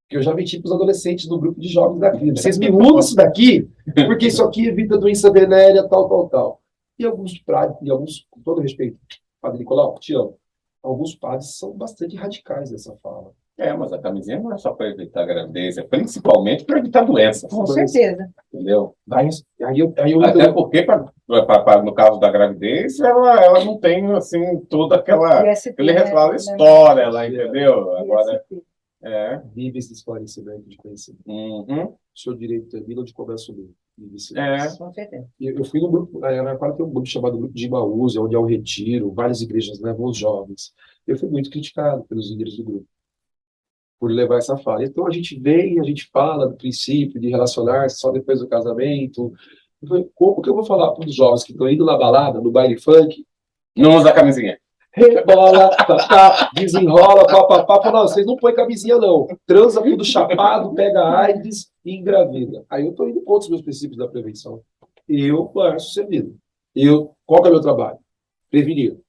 Porque eu já menti para os adolescentes do grupo de jovens daqui. Vocês me mudam isso daqui, porque isso aqui evita doença venérea, tal, tal, tal. E alguns padres, com todo respeito, Padre Nicolau, te amo, alguns padres são bastante radicais nessa fala. Mas a camisinha não é só para evitar gravidez, é principalmente para evitar doenças. Com certeza. Entendeu? Aí eu Até porque, no caso da gravidez, ela não tem, assim, toda aquele resvalo estoura, ela, entendeu? Agora, vive esse esclarecimento de conhecimento. uhum, O seu direito termina onde começa o meu. Com certeza. Eu fui num grupo, na Araraquara tem um grupo chamado Grupo de Imaús, onde há um retiro, várias igrejas levam os jovens. Eu fui muito criticado pelos líderes do grupo, por levar essa fala. Então a gente vem, a gente fala do princípio de relacionar-se só depois do casamento. O que eu vou falar para os jovens que estão indo na balada, no baile funk? não usa camisinha. Rebola, tá, desenrola, papapá. Não, vocês não põem camisinha, não. Transa tudo chapado, pega AIDS e engravida. Aí eu estou indo contra os meus princípios da prevenção. Eu, Márcio Servido. Qual que é o meu trabalho? Prevenir.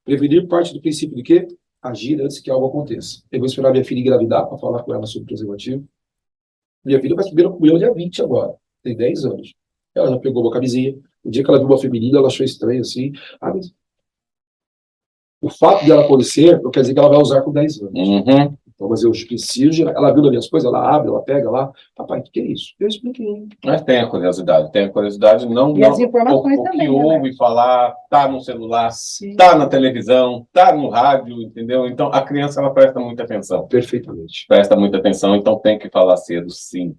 Prevenir parte do princípio de quê? Agir antes que algo aconteça. Eu vou esperar minha filha engravidar para falar com ela sobre preservativo. Minha filha vai subir no comunhão dia 20 agora. Tem 10 anos. Ela já pegou uma camisinha. O dia que ela viu uma feminina, ela achou estranho assim. Mas o fato dela acontecer não quer dizer que ela vai usar com 10 anos. Uhum. Então, mas eu preciso. Ela viu nas minhas coisas, ela abre, ela pega lá. Papai, o que é isso? Eu expliquei. Mas tem a curiosidade, não, E as informações o que também, né, ouve falar, tá no celular, Sim. tá na televisão, tá no rádio, entendeu? Então a criança ela presta muita atenção. Perfeitamente. Presta muita atenção, então tem que falar cedo, sim.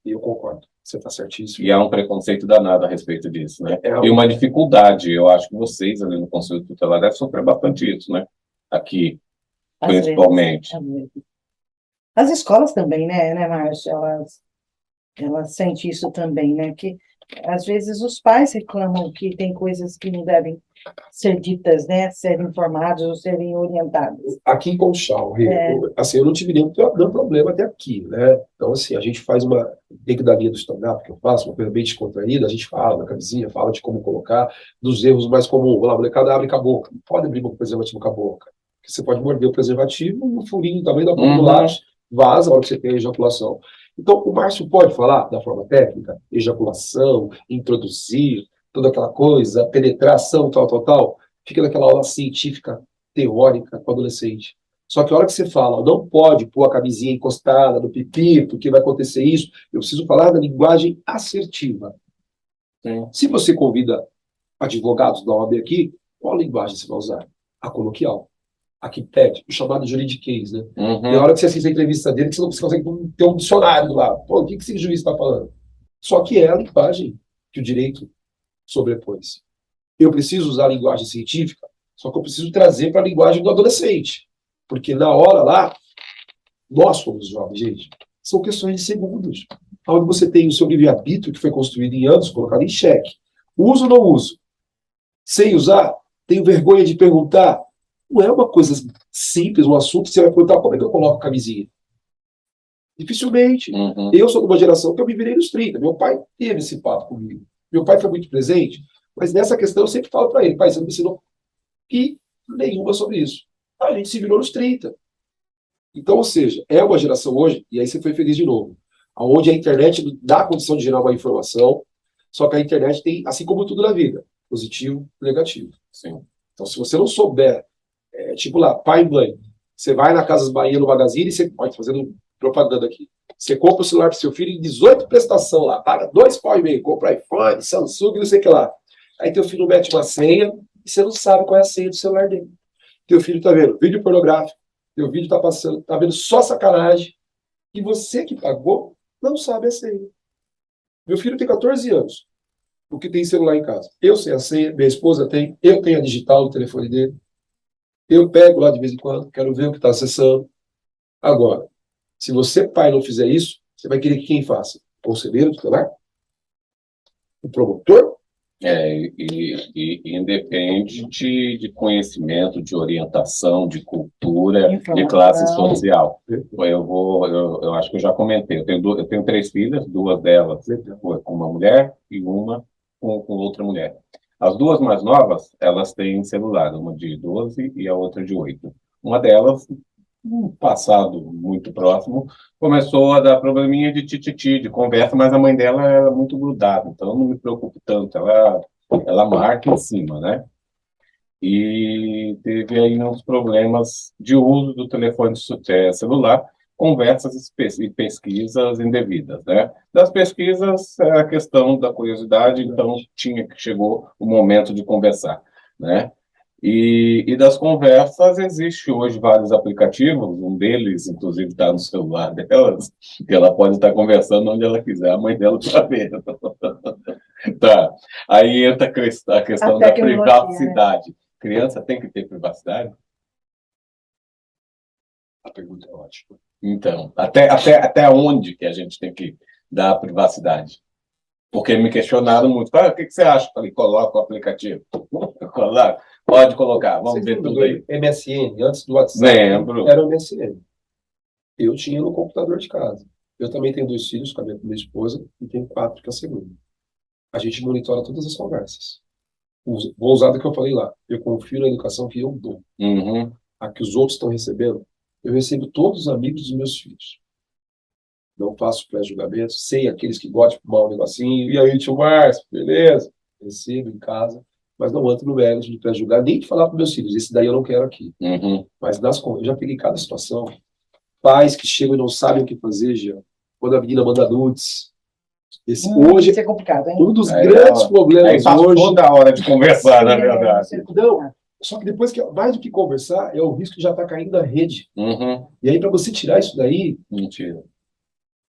Eu concordo. Você está certíssimo. E há um preconceito danado a respeito disso, né? É E uma dificuldade, eu acho que vocês ali no Conselho Tutelar devem sofrer bastante isso, né? Aqui, Às principalmente. vezes. As escolas também, né, Márcio? Elas sentem isso também, né? Que às vezes os pais reclamam que tem coisas que não devem ser ditas, né? Serem informados ou serem orientados. Aqui em Conchal, assim, eu não tive nenhum problema até aqui, né? Então, assim, a gente faz dentro da linha do stand-up que eu faço, uma coisa bem descontraída, a gente fala da camisinha, fala de como colocar, dos erros mais comuns. Lá, a molecada abre com a boca. Não pode abrir o preservativo com a boca. Porque você pode morder o preservativo e o furinho também da ponta do lápis vaza a hora que você tem a ejaculação. Então, o Márcio pode falar da forma técnica, ejaculação, introduzir, toda aquela coisa, penetração, tal, tal, tal. Fica naquela aula científica, teórica com o adolescente. Só que a hora que você fala, não pode pôr a camisinha encostada no pipi, porque vai acontecer isso, eu preciso falar da linguagem assertiva. Sim. Se você convida advogados da OAB aqui, qual linguagem você vai usar? A coloquial. A que pede, o chamado juridiquês, né? Uhum. E a hora que você assiste a entrevista dele, que você consegue ter um dicionário lá. Pô, o que esse juiz está falando? Só que é a linguagem que o direito sobrepôs. Eu preciso usar a linguagem científica, só que eu preciso trazer para a linguagem do adolescente. Porque na hora lá, nós somos jovens, gente. São questões de segundos. Onde você tem o seu livre-arbítrio, que foi construído em anos, colocado em xeque. Uso ou não uso? Sem usar, tenho vergonha de perguntar. Não é uma coisa simples, um assunto que você vai perguntar como é que eu coloco a camisinha. Dificilmente. Uhum. Eu sou de uma geração que eu me virei nos 30. Meu pai teve esse papo comigo. Meu pai foi muito presente, mas nessa questão eu sempre falo para ele, pai, você não me ensinou e nenhuma sobre isso. A gente se virou nos 30. Então, ou seja, é uma geração hoje, e aí você foi feliz de novo, onde a internet dá a condição de gerar uma informação, só que a internet tem, assim como tudo na vida, positivo e negativo. Sim. Então, se você não souber, tipo lá, pai e mãe, você vai na Casas Bahia, no Magazine, e você pode fazendo propaganda aqui. Você compra o celular para seu filho em 18 prestação lá, paga 2,5 pau, compra iPhone, Samsung, não sei o que lá. Aí teu filho mete uma senha e você não sabe qual é a senha do celular dele. Teu filho tá vendo vídeo pornográfico, teu vídeo tá passando, tá vendo só sacanagem, e você que pagou não sabe a senha. Meu filho tem 14 anos. porque tem celular em casa. Eu sei a senha, minha esposa tem, eu tenho a digital no telefone dele, eu pego lá de vez em quando, quero ver o que está acessando. Agora, se você, pai, não fizer isso, você vai querer que quem faça? O conselheiro tutelar? O promotor? E independe de conhecimento, de orientação, de cultura, de Informação. classe social. Eu acho que eu já comentei. Eu tenho 3 filhas, 2 delas com uma mulher e uma com outra mulher. As 2 mais novas, elas têm celular, uma de 12 e a outra de 8. Uma delas, no passado muito próximo, começou a dar probleminha de tititi, de conversa, mas a mãe dela era muito grudada, então eu não me preocupo tanto. Ela marca em cima, né? E teve aí uns problemas de uso do telefone celular, conversas e pesquisas indevidas, né? Das pesquisas, é a questão da curiosidade, então chegou o momento de conversar, né? E das conversas, existe hoje vários aplicativos, um deles, inclusive, está no celular delas, que ela pode estar conversando onde ela quiser, a mãe dela está vendo. Tá. Aí entra a questão da tecnologia, né? privacidade. Criança tem que ter privacidade? A pergunta é ótima. Então, até onde que a gente tem que dar privacidade? Porque me questionaram muito. O que você acha? Falei, coloca o aplicativo. Coloca. Pode colocar, vamos Vocês ver lembram tudo do aí. MSN, antes do WhatsApp? Lembro. Era o MSN. Eu tinha no computador de casa. Eu também tenho 2 filhos com a minha esposa e tenho 4 com a segunda. A gente monitora todas as conversas. Vou usar do que eu falei lá. Eu confio na educação que eu dou. Uhum. A que os outros estão recebendo, eu recebo todos os amigos dos meus filhos. Não faço pré-julgamento, sei aqueles que gostam de fumar um negocinho. E aí, tio Márcio, beleza? Recebo em casa, mas não entro no mérito de pré-julgar, nem de falar para meus filhos. Esse daí eu não quero aqui. Uhum. Mas eu já peguei cada situação. Pais que chegam e não sabem o que fazer, já. Quando a menina manda nudes. Hoje, Isso é complicado, hein? um dos grandes problemas aí passa hoje. toda a hora de conversar, na verdade. Não, só que depois, mais do que conversar, é o risco de já estar caindo na rede. Uhum. E aí, para você tirar isso daí, Mentira.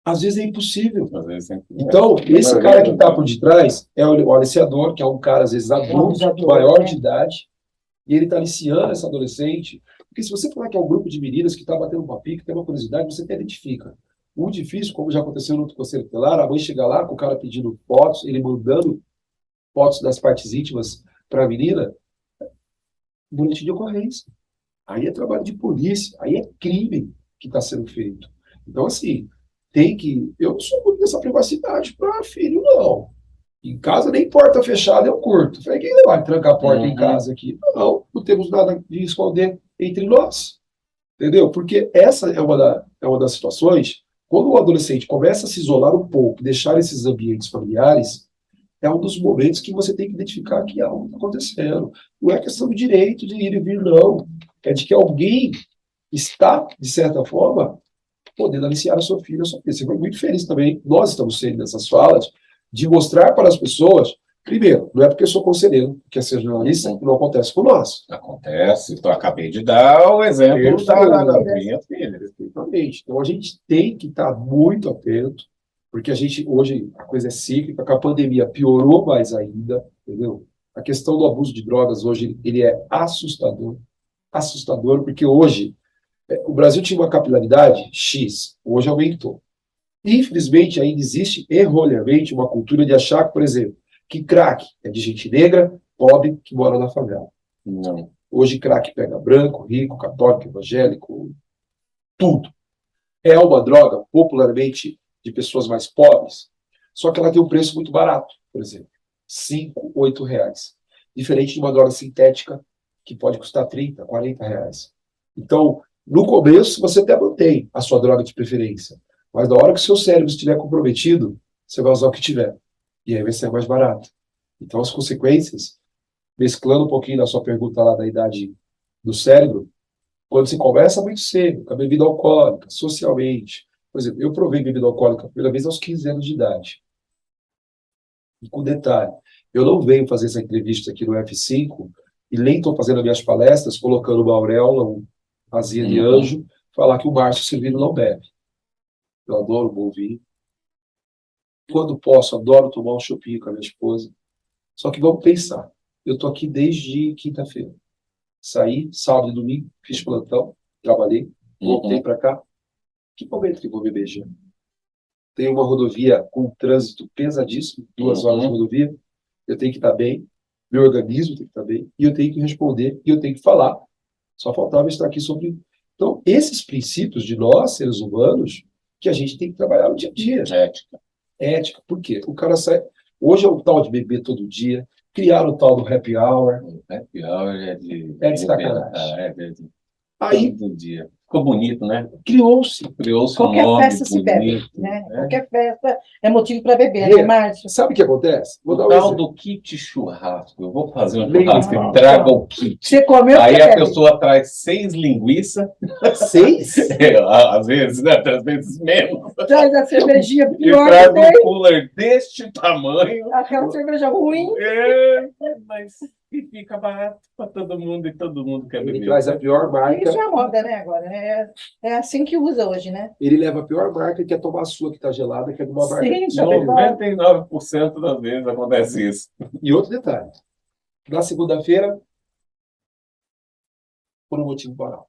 às vezes é impossível. Às vezes é. Então, esse cara que está por detrás é o aliciador, que é um cara, às vezes, adulto, maior de idade, e ele está aliciando essa adolescente. Porque se você falar que é um grupo de meninas que está batendo um papinho, que tem uma curiosidade, você até identifica. O difícil, como já aconteceu no conselho tutelar, a mãe chega lá com o cara pedindo fotos, ele mandando fotos das partes íntimas para a menina, boletim de ocorrência. Aí é trabalho de polícia, aí é crime que está sendo feito. Então, assim, eu não sou muito dessa privacidade para filho, não. Em casa, nem porta fechada eu curto. Falei, quem vai trancar a porta em casa aqui? Não temos nada de esconder entre nós. Entendeu? Porque essa é uma das situações, quando o adolescente começa a se isolar um pouco, deixar esses ambientes familiares, é um dos momentos que você tem que identificar que algo está acontecendo. Não é questão do direito de ir e vir, não. É de que alguém está, de certa forma, podendo aliciar a sua filha, a sua filha. Você foi muito feliz também. Nós estamos sendo nessas falas de mostrar para as pessoas, primeiro, não é porque eu sou conselheiro, quer ser jornalista, que não acontece com nós. Acontece. Então, acabei de dar o exemplo da minha filha. Perfeitamente. Então, a gente tem que estar muito atento, porque a gente, hoje, a coisa é cíclica, com a pandemia piorou mais ainda, entendeu? A questão do abuso de drogas hoje, ele é assustador. Assustador, porque hoje, o Brasil tinha uma capilaridade X, hoje aumentou. Infelizmente, ainda existe erroneamente uma cultura de achar, por exemplo, que crack é de gente negra, pobre, que mora na favela. Não. Hoje, crack pega branco, rico, católico, evangélico, tudo. É uma droga popularmente de pessoas mais pobres, só que ela tem um preço muito barato, por exemplo, 5, 8 reais. Diferente de uma droga sintética, que pode custar 30, 40 reais. Então, no começo, você até mantém a sua droga de preferência, mas na hora que o seu cérebro estiver comprometido, você vai usar o que tiver. E aí vai ser mais barato. Então, as consequências, mesclando um pouquinho da sua pergunta lá da idade do cérebro, quando se começa muito cedo, com a bebida alcoólica, socialmente. Por exemplo, eu provei bebida alcoólica a primeira vez aos 15 anos de idade. E com detalhe, eu não venho fazer essa entrevista aqui no F5 e nem estou fazendo as minhas palestras colocando uma auréola, uma vazia de anjo, falar que o Márcio Servino não bebe. Eu adoro um bom vinho. Quando posso, adoro tomar um chopinho com a minha esposa. Só que vamos pensar. Eu estou aqui desde quinta-feira. Saí, sábado e domingo, fiz plantão, trabalhei, voltei para cá. Que momento que eu vou me beijar? Tem uma rodovia com um trânsito pesadíssimo, 2 horas de rodovia. Eu tenho que estar bem, meu organismo tem que estar bem, e eu tenho que responder, e eu tenho que falar. Só faltava estar aqui sobre. Então, esses princípios de nós, seres humanos, que a gente tem que trabalhar no dia a dia. Ética. Ética. Por quê? O cara sai. Hoje é o tal de beber todo dia, criar o tal do happy hour. Happy hour é de... É de sacanagem. É de Aí todo dia. Ficou bonito, né? criou-se. Criou-se um Qualquer nome festa se bebe, bonito, né? né? Qualquer festa é motivo para beber, né, Márcio? Sabe o que acontece? Vou O dar um tal exemplo. do kit churrasco. Eu vou fazer um Legal. churrasco e traga o kit. Você comeu, Aí você a bebe. pessoa traz 6 linguiças, 6? às vezes, né? Às vezes menos. Traz a cervejinha E pior traz que tem, um cooler deste tamanho. aquela cerveja ruim. Mas que fica barato para todo mundo e todo mundo quer Ele beber. traz a pior marca. Isso é moda, né, agora? É assim que usa hoje, né? Ele leva a pior marca e quer tomar a sua que está gelada, que é de uma marca Sim, superior. 99% das vezes acontece isso. E outro detalhe. Na segunda-feira, por um motivo banal.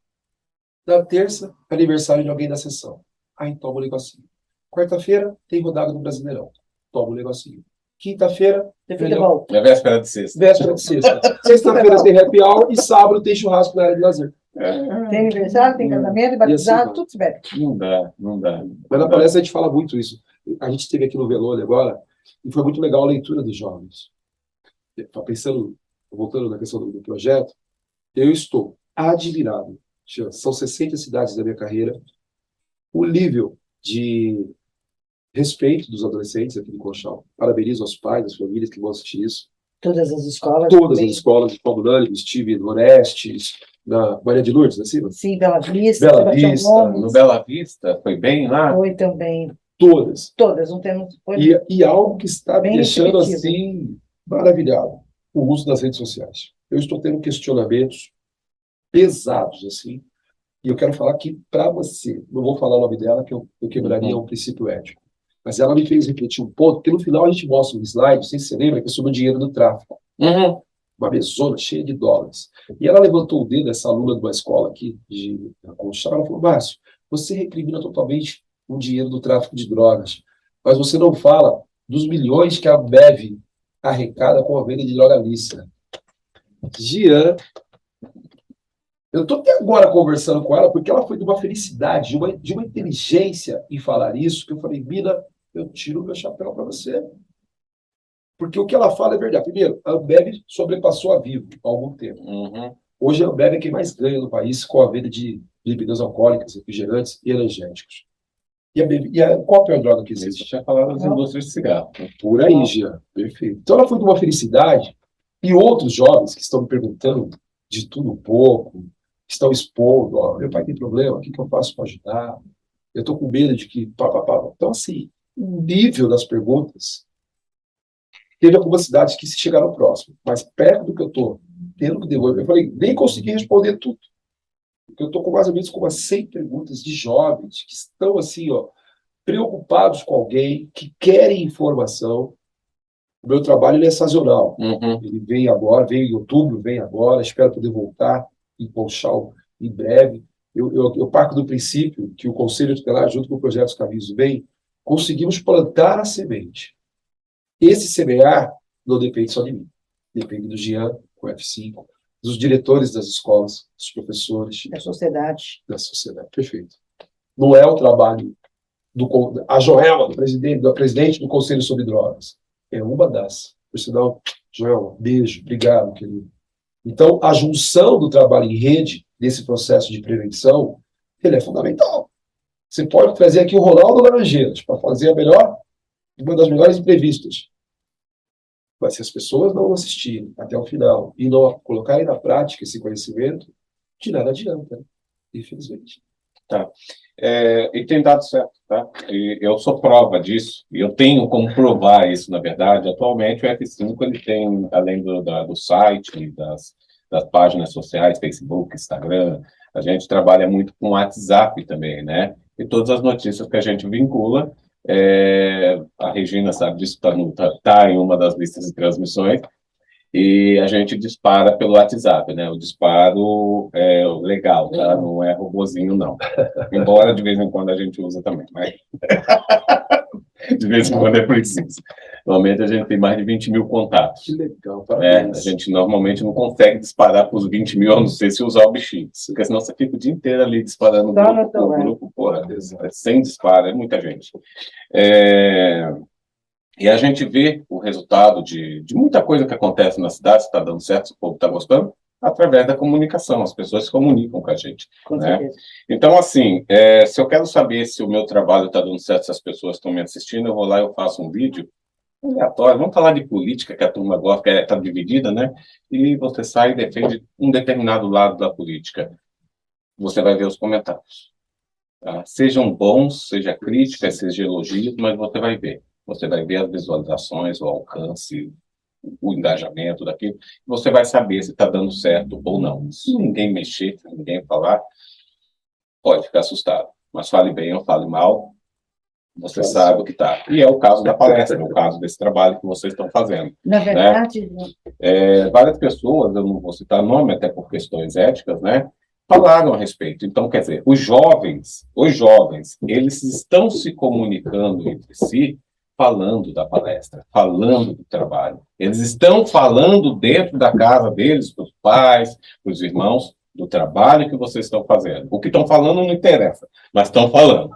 Na terça, aniversário de alguém da sessão. Aí toma um negocinho. Quarta-feira, tem rodada do Brasileirão. Toma um negocinho. Quinta-feira, Você fica bom. É véspera de sexta. véspera de sexta. Sexta-feira tem happy hour e sábado tem churrasco na área de lazer. Tem aniversário, tem casamento, batizado, tudo se bebe. Não dá, não dá. Mas na palestra a gente fala muito isso. A gente esteve aqui no Velone agora e foi muito legal a leitura dos jovens. Tá pensando, voltando na questão do projeto, eu estou admirado. São 60 cidades da minha carreira. O nível de respeito dos adolescentes aqui de Conchal. Parabenizo aos pais, às famílias que vão assistir isso. Todas as escolas. Todas também. as escolas de Paulo Unânime, estive no Orestes, na Maria de Lourdes, né, Silvia? Sim, Bela Vista, Bela Sebastião Vista, Gomes. No Bela Vista, foi bem lá? Foi também. Todas. Todas, não temos. Foi E algo que está me Bem deixando receptivo. assim maravilhado, o uso das redes sociais. Eu estou tendo questionamentos pesados assim, e eu quero falar aqui para você. Não vou falar o nome dela, que eu quebraria um princípio ético. Mas ela me fez refletir um ponto, porque no final a gente mostra um slide, não sei se você lembra, que é sobre o dinheiro do tráfico. Uma mesona cheia de dólares. E ela levantou o dedo, essa aluna de uma escola aqui, de Conchal, ela falou: Márcio, você recrimina totalmente o dinheiro do tráfico de drogas, mas você não fala dos milhões que a Ambev arrecada com a venda de droga lícita. Gian, eu estou até agora conversando com ela, porque ela foi de uma felicidade, de uma inteligência em falar isso, que eu falei: Mina, eu tiro o meu chapéu para você. Porque o que ela fala é verdade. Primeiro, a Ambev sobrepassou a Vivo há algum tempo. Hoje a Ambev é quem mais ganha no país com a venda de bebidas alcoólicas, refrigerantes e energéticos. Qual a pior droga que Você existe? tinha falado das indústrias de cigarro. Por aí, Jean. Perfeito. Então ela foi de uma felicidade. E outros jovens que estão me perguntando de tudo um pouco, estão expondo: ó, meu pai tem problema, o que eu faço para ajudar? Eu estou com medo de que... Então, assim, o nível das perguntas... Teve algumas cidades que se chegaram próximo, mas perto do que eu estou tendo que devolver, eu falei, nem consegui responder tudo. Porque eu estou com mais ou menos com umas 100 perguntas de jovens que estão assim, ó, preocupados com alguém, que querem informação. O meu trabalho ele é sazonal. Ele vem agora, veio em outubro, vem agora, espero poder voltar em Conchal em breve. Eu parto do princípio que o Conselho Tutelar, junto com o Projeto Os Caminhos do Bem, conseguimos plantar a semente. Esse semear não depende só de mim. Depende do Jean, com o F5, dos diretores das escolas, dos professores. da sociedade. Da sociedade. Perfeito. Não é o trabalho a Joelma, da presidente do Conselho sobre Drogas. É uma das. Por sinal, Joelma, beijo, obrigado, querido. Então, a junção do trabalho em rede, nesse processo de prevenção, ele é fundamental. Você pode trazer aqui o Ronaldo Laranjeiras para fazer uma das melhores entrevistas. Mas se as pessoas não assistirem até o final e não colocarem na prática esse conhecimento, de nada adianta, né? Infelizmente. Tá. E tem dado certo, tá? E eu sou prova disso, e eu tenho como provar isso, na verdade. Atualmente, o F5 ele tem, além do site, das páginas sociais, Facebook, Instagram, a gente trabalha muito com WhatsApp também, né? E todas as notícias que a gente vincula, a Regina sabe disso, tá em uma das listas de transmissões, E a gente dispara pelo WhatsApp, né? O disparo é legal, tá? Não é robozinho, não. Embora de vez em quando a gente usa também, mas de vez em quando é preciso. Normalmente a gente tem mais de 20 mil contatos. Que legal, A parabéns. gente normalmente não consegue disparar para os 20 mil, a não ser se usar o bichinho. Porque senão você fica o dia inteiro ali disparando grupo por grupo, porra, sem disparo, é muita gente. E a gente vê o resultado de muita coisa que acontece na cidade, se está dando certo, se o povo está gostando, através da comunicação. As pessoas se comunicam com a gente. Com né? certeza. Então, assim, se eu quero saber se o meu trabalho está dando certo, se as pessoas estão me assistindo, eu vou lá e eu faço um vídeo aleatório. Vamos falar de política, que a turma gosta, que está dividida, né? E você sai e defende um determinado lado da política. Você vai ver os comentários. Tá? Sejam bons, seja crítica, seja elogios, mas você vai ver. Você vai ver as visualizações, o alcance, o engajamento daquilo. Você vai saber se está dando certo ou não. Se ninguém mexer, se ninguém falar, pode ficar assustado. Mas fale bem ou fale mal, você sabe o que está. E é o caso da palestra, é o caso desse trabalho que vocês estão fazendo. Na verdade, Várias pessoas, eu não vou citar nome, até por questões éticas, né? Falaram a respeito. Então, quer dizer, os jovens, eles estão se comunicando entre si, falando da palestra, falando do trabalho. Eles estão falando dentro da casa deles, para os pais, para os irmãos, do trabalho que vocês estão fazendo. O que estão falando não interessa, mas estão falando.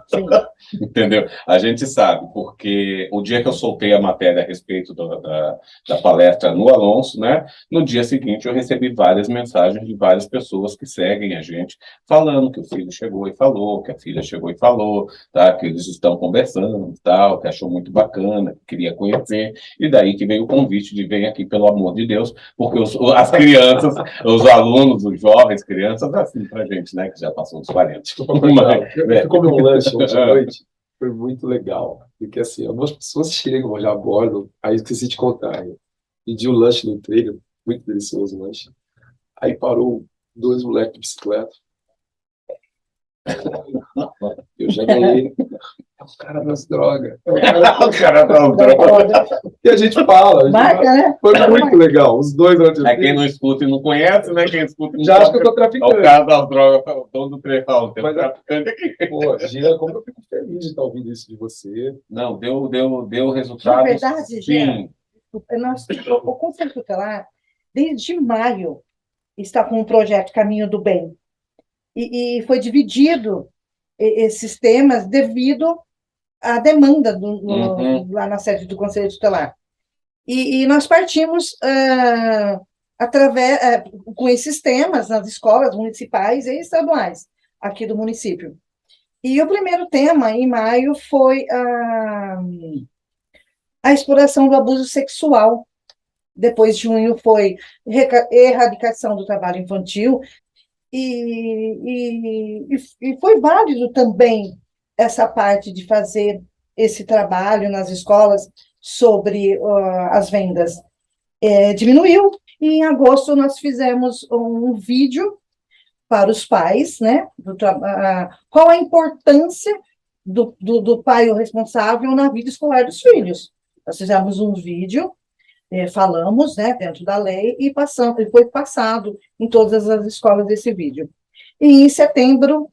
Entendeu? A gente sabe, porque o dia que eu soltei a matéria a respeito da palestra no Alonso, né? No dia seguinte eu recebi várias mensagens de várias pessoas que seguem a gente, falando que o filho chegou e falou, que a filha chegou e falou, tá? Que eles estão conversando, tal, que achou muito bacana, que queria conhecer, e daí que veio o convite de vir aqui, pelo amor de Deus, porque as crianças, os alunos, os jovens, crianças, assim pra gente, né? Que já passou dos 40. Eu comi um lanche ontem à noite, foi muito legal. Porque assim, algumas pessoas chegam, já abordam, aí esqueci de contar. Eu pedi um lanche no trailer, muito delicioso o lanche. Aí parou dois moleques de bicicleta. Eu já ganhei. É o cara das drogas. É o cara das drogas. E a gente fala. marca, né? Foi muito legal. Os dois antes. Quem não escuta e não conhece, né? Quem escuta e não Já acho que eu tô É o traficando. caso das drogas, o dono do trem fala, tem um Mas traficante aqui. Pô, Gia, como eu fico feliz de estar ouvindo isso de você. Não, deu resultado. Na verdade, sim. O Conselho Tutelar, desde maio, está com o projeto Caminho do Bem. E foi dividido esses temas devido à demanda lá na sede do Conselho Tutelar. E nós partimos com esses temas nas escolas municipais e estaduais aqui do município. E o primeiro tema, em maio, foi a exploração do abuso sexual. Depois, junho, foi erradicação do trabalho infantil. E foi válido também essa parte de fazer esse trabalho nas escolas sobre as vendas. Diminuiu, e em agosto nós fizemos um vídeo para os pais, né? Qual a importância do pai, o responsável, na vida escolar dos filhos. Nós fizemos um vídeo, falamos, né, dentro da lei, e foi passado em todas as escolas esse vídeo. E em setembro,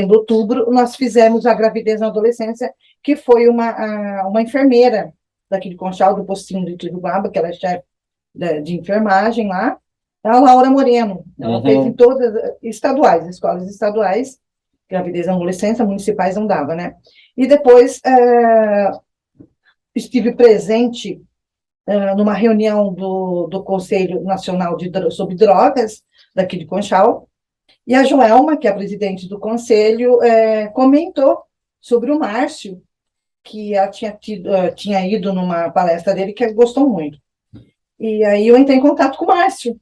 outubro, nós fizemos a gravidez na adolescência, que foi uma enfermeira daqui de Conchal, do postinho de Iturubaba, que ela é chefe de enfermagem lá, a Laura Moreno. Ela fez em todas estaduais, escolas estaduais, gravidez na adolescência, municipais não dava, né? E depois estive presente numa reunião do Conselho Nacional sobre Drogas, daqui de Conchal, e a Joelma, que é a presidente do conselho, comentou sobre o Márcio, que ela tinha ido numa palestra dele, que gostou muito. E aí eu entrei em contato com o Márcio,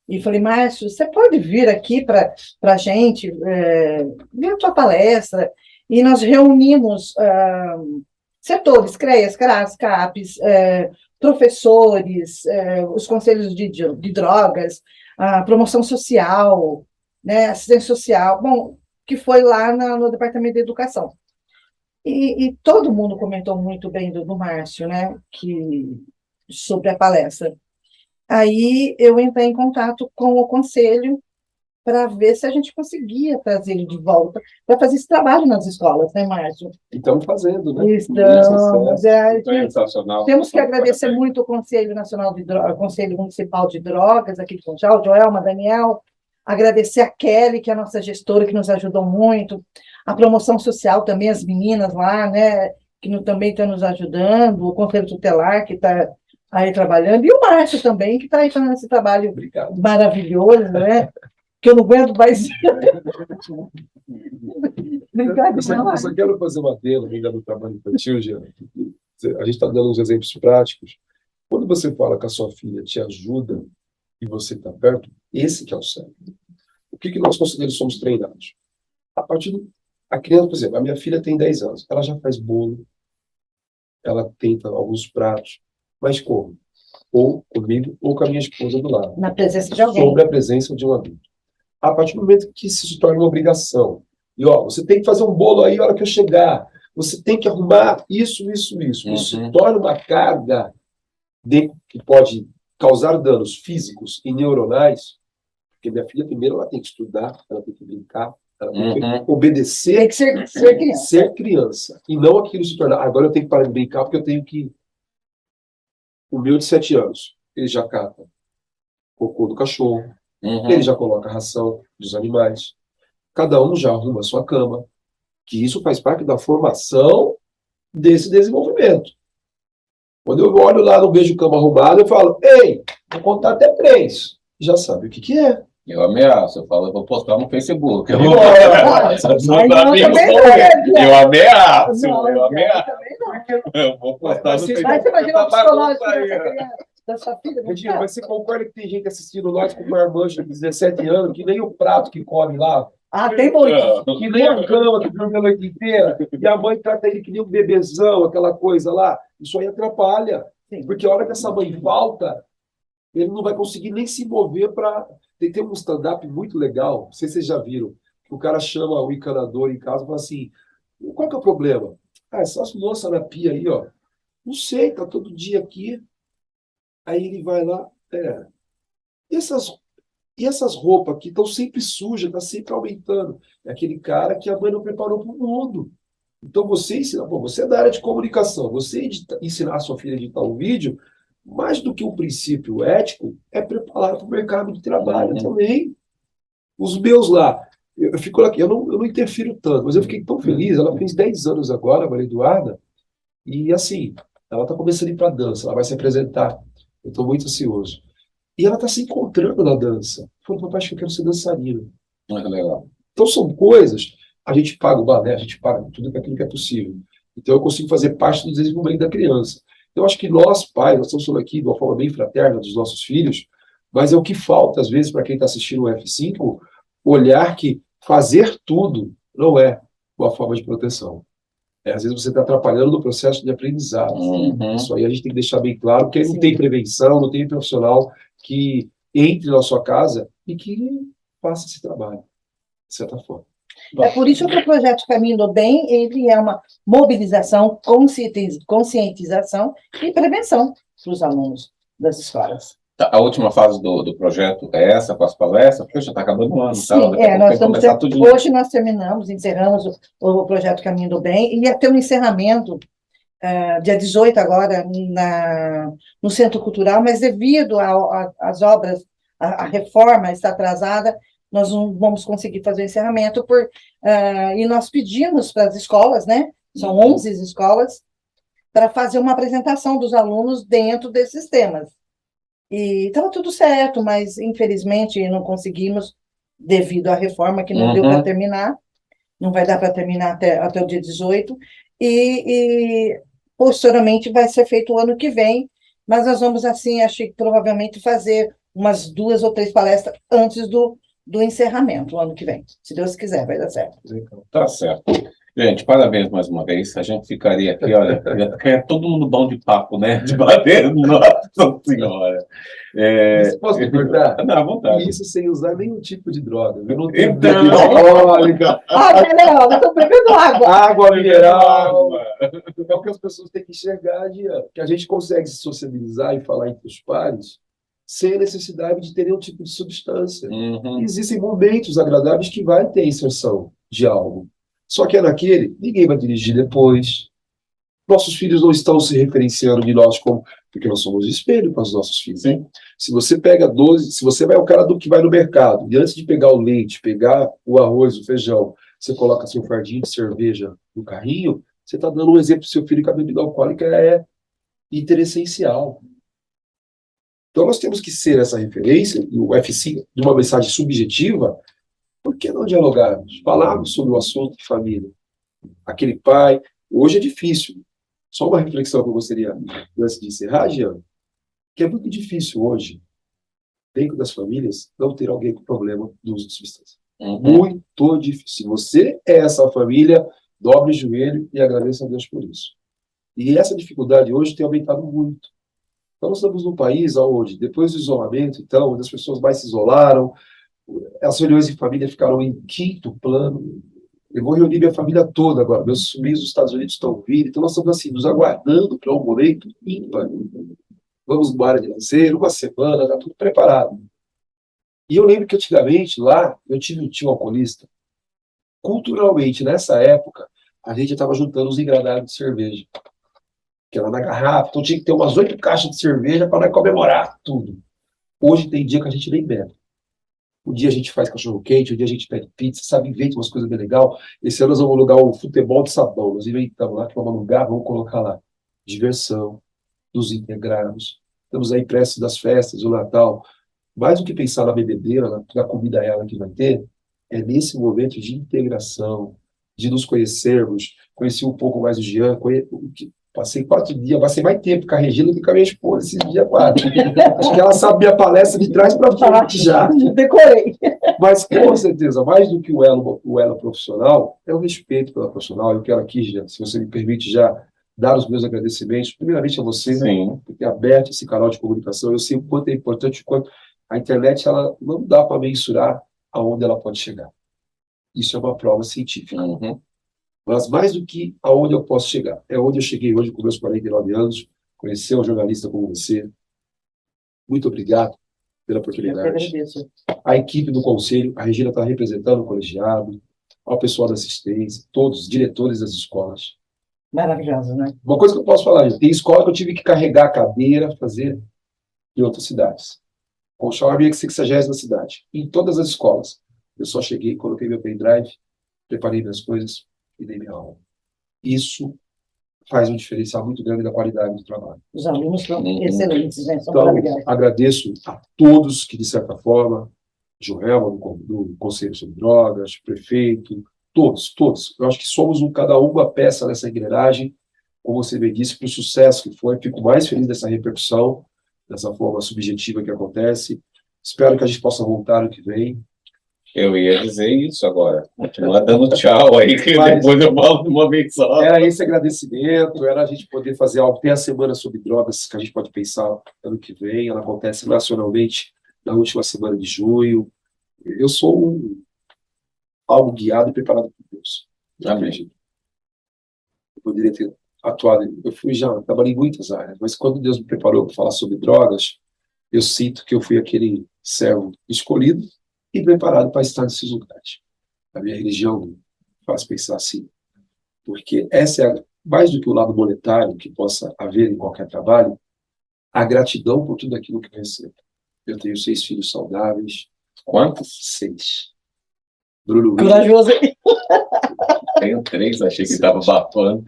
e falei, Márcio, você pode vir aqui para a gente, ver a tua palestra, e nós reunimos setores, CREAS, CRAS, CAPES, professores, os conselhos de drogas, a promoção social, né, assistência social, bom, que foi lá no Departamento de Educação. E todo mundo comentou muito bem do Márcio, né, sobre a palestra. Aí eu entrei em contato com o conselho para ver se a gente conseguia trazer ele de volta para fazer esse trabalho nas escolas, né, Márcio? E estamos fazendo, né? Estamos. Sensacional. Temos que agradecer muito o Conselho Nacional de Drogas, Conselho Municipal de Drogas aqui de Funchal, Joelma, Daniel, agradecer a Kelly, que é a nossa gestora, que nos ajudou muito, a promoção social também, as meninas lá, né, que também estão nos ajudando, o Conselho Tutelar, que está aí trabalhando, e o Márcio também, que está aí fazendo esse trabalho Obrigado. maravilhoso, né? Que eu não aguento mais. Eu só quero fazer uma adendo ainda do trabalho infantil, Jean. A gente está dando uns exemplos práticos. Quando você fala que a sua filha te ajuda e você está perto, esse que é o certo. O que nós conselheiros somos treinados? A partir do... A criança, por exemplo, a minha filha tem 10 anos, ela já faz bolo, ela tenta alguns pratos, mas como? Ou comigo, ou com a minha esposa do lado. Na presença de alguém. Sobre a presença de um adulto. A partir do momento que isso se torna uma obrigação, e ó, você tem que fazer um bolo aí na hora que eu chegar, você tem que arrumar isso. Isso se torna uma carga que pode causar danos físicos e neuronais, porque minha filha, primeiro, ela tem que estudar, ela tem que brincar, ela tem que obedecer, tem que ser criança. Ser criança. E não aquilo se tornar, agora eu tenho que parar de brincar porque eu tenho que... O meu de 7 anos, ele já cata cocô do cachorro, ele já coloca a ração dos animais, cada um já arruma a sua cama, que isso faz parte da formação desse desenvolvimento. Quando eu olho lá no beijo cama arrumado, eu falo, ei, vou contar até 3. Já sabe o que é. Eu ameaço, eu falo, eu vou postar no Facebook. Eu ameaço. Eu vou postar no Facebook. Mas você imagina o psicológico da sua filha? Regina, mas você concorda que tem gente assistindo nós com uma marmanjo de 17 anos, que nem o prato que come lá? Ah, tem muito. Que nem a cama que dorme a noite inteira. E a mãe trata ele que nem um bebezão, aquela coisa lá. Isso aí atrapalha. Sim. Porque a hora que essa mãe falta, ele não vai conseguir nem se mover para... Tem um stand-up muito legal, não sei se vocês já viram, que o cara chama o encanador em casa e fala assim, qual que é o problema? Ah, essas louças na pia aí, ó. Não sei, tá todo dia aqui. Aí ele vai lá, e essas roupas aqui estão sempre sujas, está sempre aumentando. É aquele cara que a mãe não preparou para o mundo. Então você ensina, você é da área de comunicação, você ensinar a sua filha a editar um vídeo, mais do que um princípio ético, é preparar para o mercado de trabalho também. Os meus lá, eu fico aqui, eu não interfiro tanto, mas eu fiquei tão feliz, ela fez 10 anos agora, a Maria Eduarda, e assim, ela está começando a ir para a dança, ela vai se apresentar. Eu estou muito ansioso. E ela está se encontrando na dança. Falou, papai, acho que eu quero ser dançarina. Muito legal. Então são coisas, a gente paga o balé, a gente paga tudo aquilo que é possível. Então eu consigo fazer parte do desenvolvimento da criança. Eu acho que nós, pais, nós estamos falando aqui de uma forma bem fraterna dos nossos filhos, mas é o que falta, às vezes, para quem está assistindo o F5, olhar que fazer tudo não é uma forma de proteção. Às vezes você está atrapalhando no processo de aprendizado. Isso aí a gente tem que deixar bem claro, porque aí não tem prevenção, não tem profissional que entre na sua casa e que faça esse trabalho, de certa forma. É por isso que o projeto Caminho do Bem, ele é uma mobilização, conscientização e prevenção para os alunos das escolas. A última fase do projeto é essa, com as palestras, porque já está acabando o ano. Sim, hoje nós encerramos o projeto Caminho do Bem, e ia ter um encerramento dia 18 agora no Centro Cultural, mas devido às obras, a reforma está atrasada, nós não vamos conseguir fazer o encerramento, e nós pedimos para as escolas, né, são 11 escolas, para fazer uma apresentação dos alunos dentro desses temas. E estava tudo certo, mas infelizmente não conseguimos, devido à reforma que não deu para terminar, não vai dar para terminar até o dia 18, e posteriormente vai ser feito o ano que vem, mas nós vamos, assim, acho que provavelmente fazer umas 2 ou 3 palestras antes do encerramento, o ano que vem. Se Deus quiser, vai dar certo. Tá certo. Gente, parabéns mais uma vez. A gente ficaria aqui, olha, é todo mundo bom de papo, né? De bater, nossa senhora. Posso me perguntar? Não, à vontade. Isso sem usar nenhum tipo de droga. Eu não tenho Então, alcoólica. Não, eu estou bebendo água. Água mineral. É o que as pessoas têm que enxergar, Diana. Que a gente consegue se sociabilizar e falar entre os pares sem a necessidade de ter nenhum tipo de substância. Uhum. Existem momentos agradáveis que vai ter inserção de algo. Só que é naquele, ninguém vai dirigir depois. Nossos filhos não estão se referenciando de nós como, porque nós somos espelho para os nossos filhos. Sim. Se você pega 12, se você vai o cara do que vai no mercado, e antes de pegar o leite, pegar o arroz, o feijão, você coloca seu fardinho de cerveja no carrinho, você está dando um exemplo para o seu filho que a bebida alcoólica é interessencial. Então nós temos que ser essa referência, e o F5, de uma mensagem subjetiva, por que não dialogarmos? Falarmos sobre o assunto de família. Aquele pai, hoje é difícil. Só uma reflexão que eu gostaria, antes de encerrar, Jean, que é muito difícil hoje, dentro das famílias, não ter alguém com problema do uso de substância. Uhum. Muito difícil. Se você é essa família, dobre o joelho e agradeça a Deus por isso. E essa dificuldade hoje tem aumentado muito. Então, nós estamos num país onde, depois do isolamento, então, onde as pessoas mais se isolaram, as reuniões de família ficaram em quinto plano. Eu vou reunir minha família toda agora. Meus sobrinhos dos Estados Unidos estão vindo, então nós estamos assim, nos aguardando para um momento ímpar. Vamos no área de lazer, uma semana, está tudo preparado. E eu lembro que antigamente, lá, eu tive um tio alcoolista. Culturalmente, nessa época, a gente estava juntando os engradados de cerveja, que era na garrafa, então tinha que ter umas 8 caixas de cerveja para comemorar tudo. Hoje tem dia que a gente nem bebe. Um dia a gente faz cachorro-quente, um dia a gente pede pizza, sabe, inventa umas coisas bem legais. Esse ano nós vamos alugar um futebol de sabão, nós inventamos lá, que vamos alugar, vamos colocar lá. Diversão, dos integrados. Estamos aí prestes das festas, do Natal. Mais do que pensar na bebedeira, na comida ela que vai ter, é nesse momento de integração, de nos conhecermos. Conheci um pouco mais o Jean, passei 4 dias, passei mais tempo com a Regina do que com a minha esposa esses dias 4. Acho que ela sabe minha palestra de trás para frente já. Decorei. Mas, com certeza, mais do que o elo profissional, é o respeito pela profissional. Eu quero aqui, Jean, se você me permite já, dar os meus agradecimentos, primeiramente a você, né, por ter aberto esse canal de comunicação. Eu sei o quanto é importante, o quanto a internet ela não dá para mensurar aonde ela pode chegar. Isso é uma prova científica. Uhum. Mas mais do que aonde eu posso chegar, é onde eu cheguei hoje com meus 49 anos, conhecer um jornalista como você. Muito obrigado pela Eu que oportunidade. agradeço. A equipe do conselho, a Regina está representando o colegiado, ao pessoal da assistência, todos os diretores das escolas. Maravilhoso, né? Uma coisa que eu posso falar, tem escola que eu tive que carregar a cadeira, fazer em outras cidades. Conchal é a minha 60ª cidade. Em todas as escolas. Eu só cheguei, coloquei meu pendrive, preparei minhas coisas e dei minha aula. Isso faz um diferencial muito grande da qualidade do trabalho. Os alunos são excelentes, né? São Então, maravilhosos. agradeço a todos que, de certa forma, Joelma, do Conselho sobre Drogas, prefeito, todos. Eu acho que somos cada uma peça nessa engrenagem, como você bem disse, para o sucesso que foi. Fico mais feliz dessa repercussão, dessa forma subjetiva que acontece. Espero que a gente possa voltar no que vem. Eu ia dizer isso agora. Continua dando tchau aí, que Mas- depois eu falo de uma vez só. Era esse agradecimento, era a gente poder fazer algo. Tem a Semana sobre Drogas, que a gente pode pensar ano que vem. Ela acontece nacionalmente na última semana de junho. Eu sou algo guiado e preparado por Deus. Eu Amém. acredito. Eu poderia ter atuado. Eu trabalhei em muitas áreas, mas quando Deus me preparou para falar sobre drogas, eu sinto que eu fui aquele servo escolhido e preparado para estar nesses lugares. A minha religião me faz pensar assim, porque essa é mais do que o lado monetário que possa haver em qualquer trabalho, a gratidão por tudo aquilo que eu recebo. Eu tenho 6 filhos saudáveis. Quantos? 6. Bruno William, Corajoso. Tenho 3, achei que estava bafando.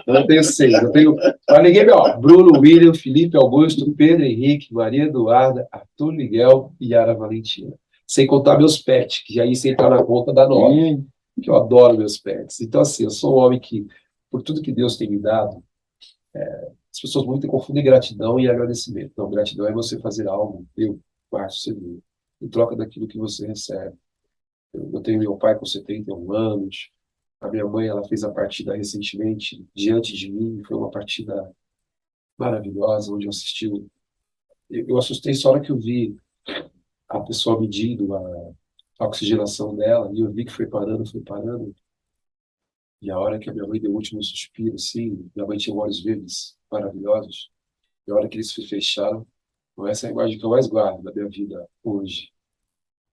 eu tenho 6. Eu tenho. Mas ninguém, ó, Bruno William, Felipe Augusto, Pedro Henrique, Maria Eduarda, Arthur Miguel e Yara Valentina. Sem contar meus pets, que aí você entrar na conta da 9, que eu adoro meus pets. Então, assim, eu sou um homem que, por tudo que Deus tem me dado, as pessoas muito confundem gratidão e agradecimento. Não, gratidão é você fazer algo, Márcio, você em troca daquilo que você recebe. Eu tenho meu pai com 71 anos, a minha mãe ela fez a partida recentemente diante de mim, foi uma partida maravilhosa, onde eu assisti. Eu assustei só na hora que eu vi a pessoa medindo a oxigenação dela, e eu vi que foi parando, e a hora que a minha mãe deu o último suspiro, assim, minha mãe tinha olhos verdes maravilhosos, e a hora que eles se fecharam, Então, essa é a imagem que eu mais guardo da minha vida hoje.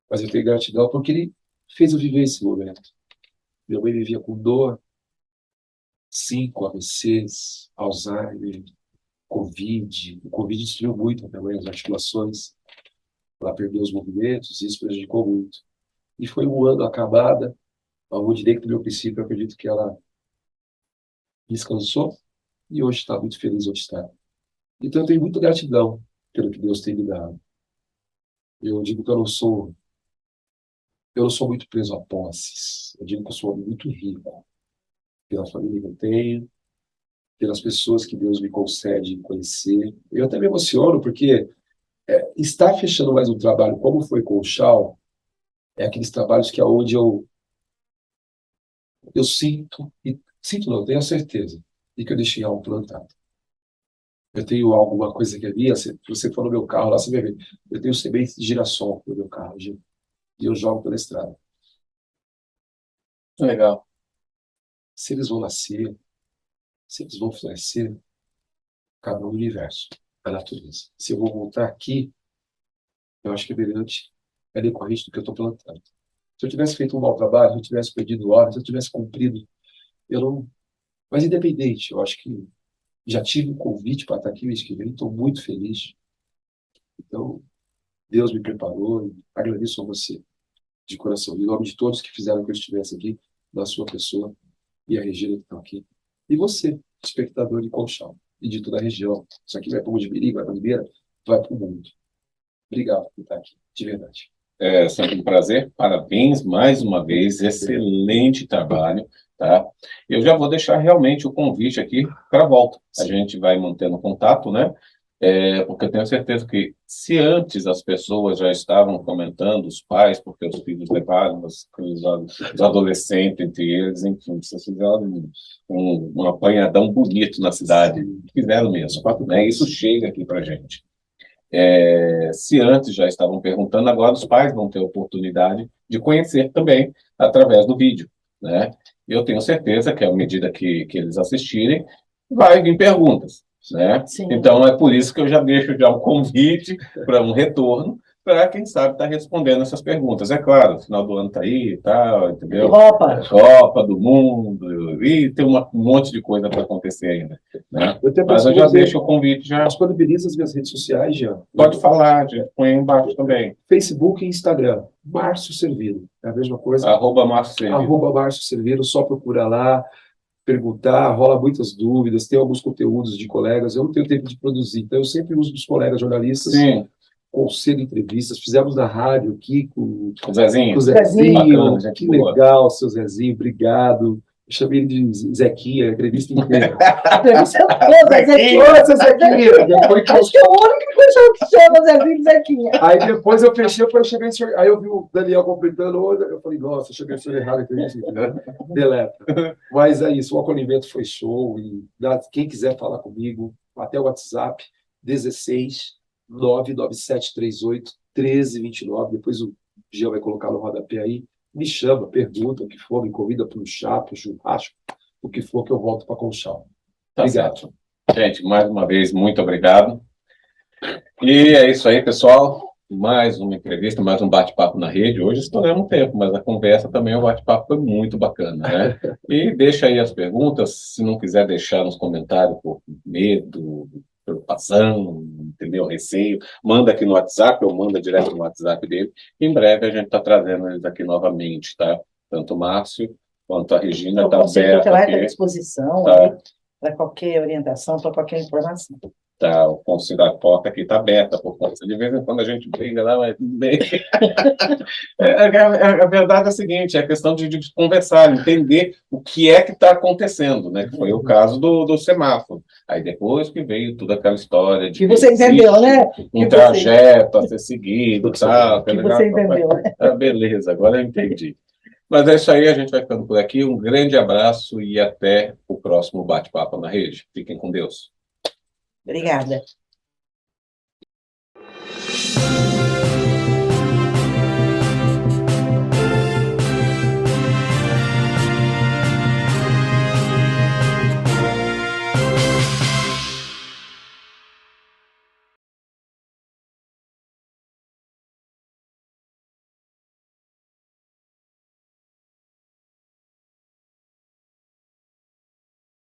Mas eu tenho gratidão porque ele fez eu viver esse momento. Minha mãe vivia com dor, 5 AVCs, Alzheimer, Covid. O Covid destruiu muito a minha mãe, as articulações. Ela perdeu os movimentos e isso prejudicou muito. E foi um ano acabada, onde dentro do meu princípio eu acredito que ela descansou e hoje está muito feliz onde está. Então eu tenho muita gratidão pelo que Deus tem me dado. Eu digo que eu não sou muito preso a posses. Eu digo que eu sou muito rico pela família que eu tenho, pelas pessoas que Deus me concede conhecer. Eu até me emociono porque estar fechando mais um trabalho, como foi com o Chau, é aqueles trabalhos que é onde eu sinto não, tenho a certeza de que eu deixei algo plantado. Eu tenho alguma coisa que é minha, se você for no meu carro lá, você vai ver. Eu tenho sementes de girassol no meu carro, e eu jogo pela estrada. Legal. Se eles vão nascer, se eles vão florescer, cada um no universo, a natureza. Se eu vou voltar aqui, eu acho que é decorrente do que eu estou plantando. Se eu tivesse feito um mau trabalho, se eu tivesse perdido horas, se eu tivesse cumprido, eu não. Mas independente, eu acho que já tive um convite para estar aqui mês que vem, estou muito feliz. Então, Deus me preparou e agradeço a você, de coração, em nome de todos que fizeram que eu estivesse aqui, da sua pessoa e a Regina que está aqui. E você, espectador de Conchal e de toda a região. Isso aqui vai para o Mojimirim, vai para a Ribeira, vai para o mundo. Obrigado por estar aqui, de verdade. É sempre um prazer. Parabéns mais uma vez. Excelente trabalho, tá? Eu já vou deixar realmente o convite aqui para a volta. A gente vai mantendo contato, né? Porque eu tenho certeza que se antes as pessoas já estavam comentando, os pais, porque os filhos levaram, os adolescentes entre eles, enfim, vocês fizeram um apanhadão bonito na cidade. Fizeram mesmo, né? Isso chega aqui para a gente. Se antes já estavam perguntando, agora os pais vão ter a oportunidade de conhecer também através do vídeo, né? Eu tenho certeza que, à medida que eles assistirem, vai vir perguntas, né? Sim. Então, é por isso que eu já deixo já um convite para um retorno, para quem sabe estar respondendo essas perguntas. É claro, o final do ano está aí e tal, entendeu? Copa do Mundo, e tem um monte de coisa para acontecer ainda, né? Mas eu já deixo o convite, já. Disponibiliza as minhas redes sociais, Jean. Pode falar, já põe aí embaixo também. Facebook e Instagram, Márcio Servilo. É a mesma coisa. @Márcio Servilo. @Márcio Servilo, só procura lá, perguntar, rola muitas dúvidas, tem alguns conteúdos de colegas, eu não tenho tempo de produzir, então eu sempre uso dos colegas jornalistas, Sim, concedo entrevistas, fizemos na rádio aqui com o Zezinho. o Zezinho, Bacana, gente que boa. legal, seu Zezinho, obrigado. Eu chamei ele de Zequinha, a entrevista inteira. Zequinha. Ô, seu Zequinha! Depois que eu Acho que é o único pessoa que chama Zezinho de Zequinha. Aí depois eu fechei, eu cheguei, aí eu vi o Daniel completando, eu falei, nossa, eu cheguei errado, acredito, né? Deleta. Mas é isso, o acolhimento foi show, e quem quiser falar comigo, até o WhatsApp, 16 99738 1329, depois o Jean vai colocar no rodapé aí, me chama, pergunta o que for, me convida para um chá, para um churrasco, o que for que eu volto para Conchal. Tá Obrigado. certo. Gente, mais uma vez, muito obrigado. E é isso aí, pessoal. Mais uma entrevista, mais um bate-papo na rede. Hoje estouramos um tempo, mas a conversa também, o bate-papo foi muito bacana, né? E deixa aí as perguntas, se não quiser deixar nos comentários por medo, preocupação, entendeu? Receio, manda aqui no WhatsApp, ou manda direto no WhatsApp dele. Em breve a gente está trazendo eles aqui novamente, tá? Tanto o Márcio quanto a Regina está aberta Vai aqui. à disposição, Tá. para qualquer orientação, para qualquer informação. Tá, o conselho da porta aqui está aberta, por conta de vez em quando a gente briga lá, mas tudo bem. A verdade é a seguinte, é a questão de conversar, entender o que é que está acontecendo, né? Que foi o caso do semáforo. Aí depois que veio toda aquela história de Que você entendeu, né? um trajeto a ser seguido, tal. Que você entendeu, né? Ah, beleza, agora eu entendi. Mas é isso aí, a gente vai ficando por aqui. Um grande abraço e até o próximo bate-papo na rede. Fiquem com Deus. Obrigada.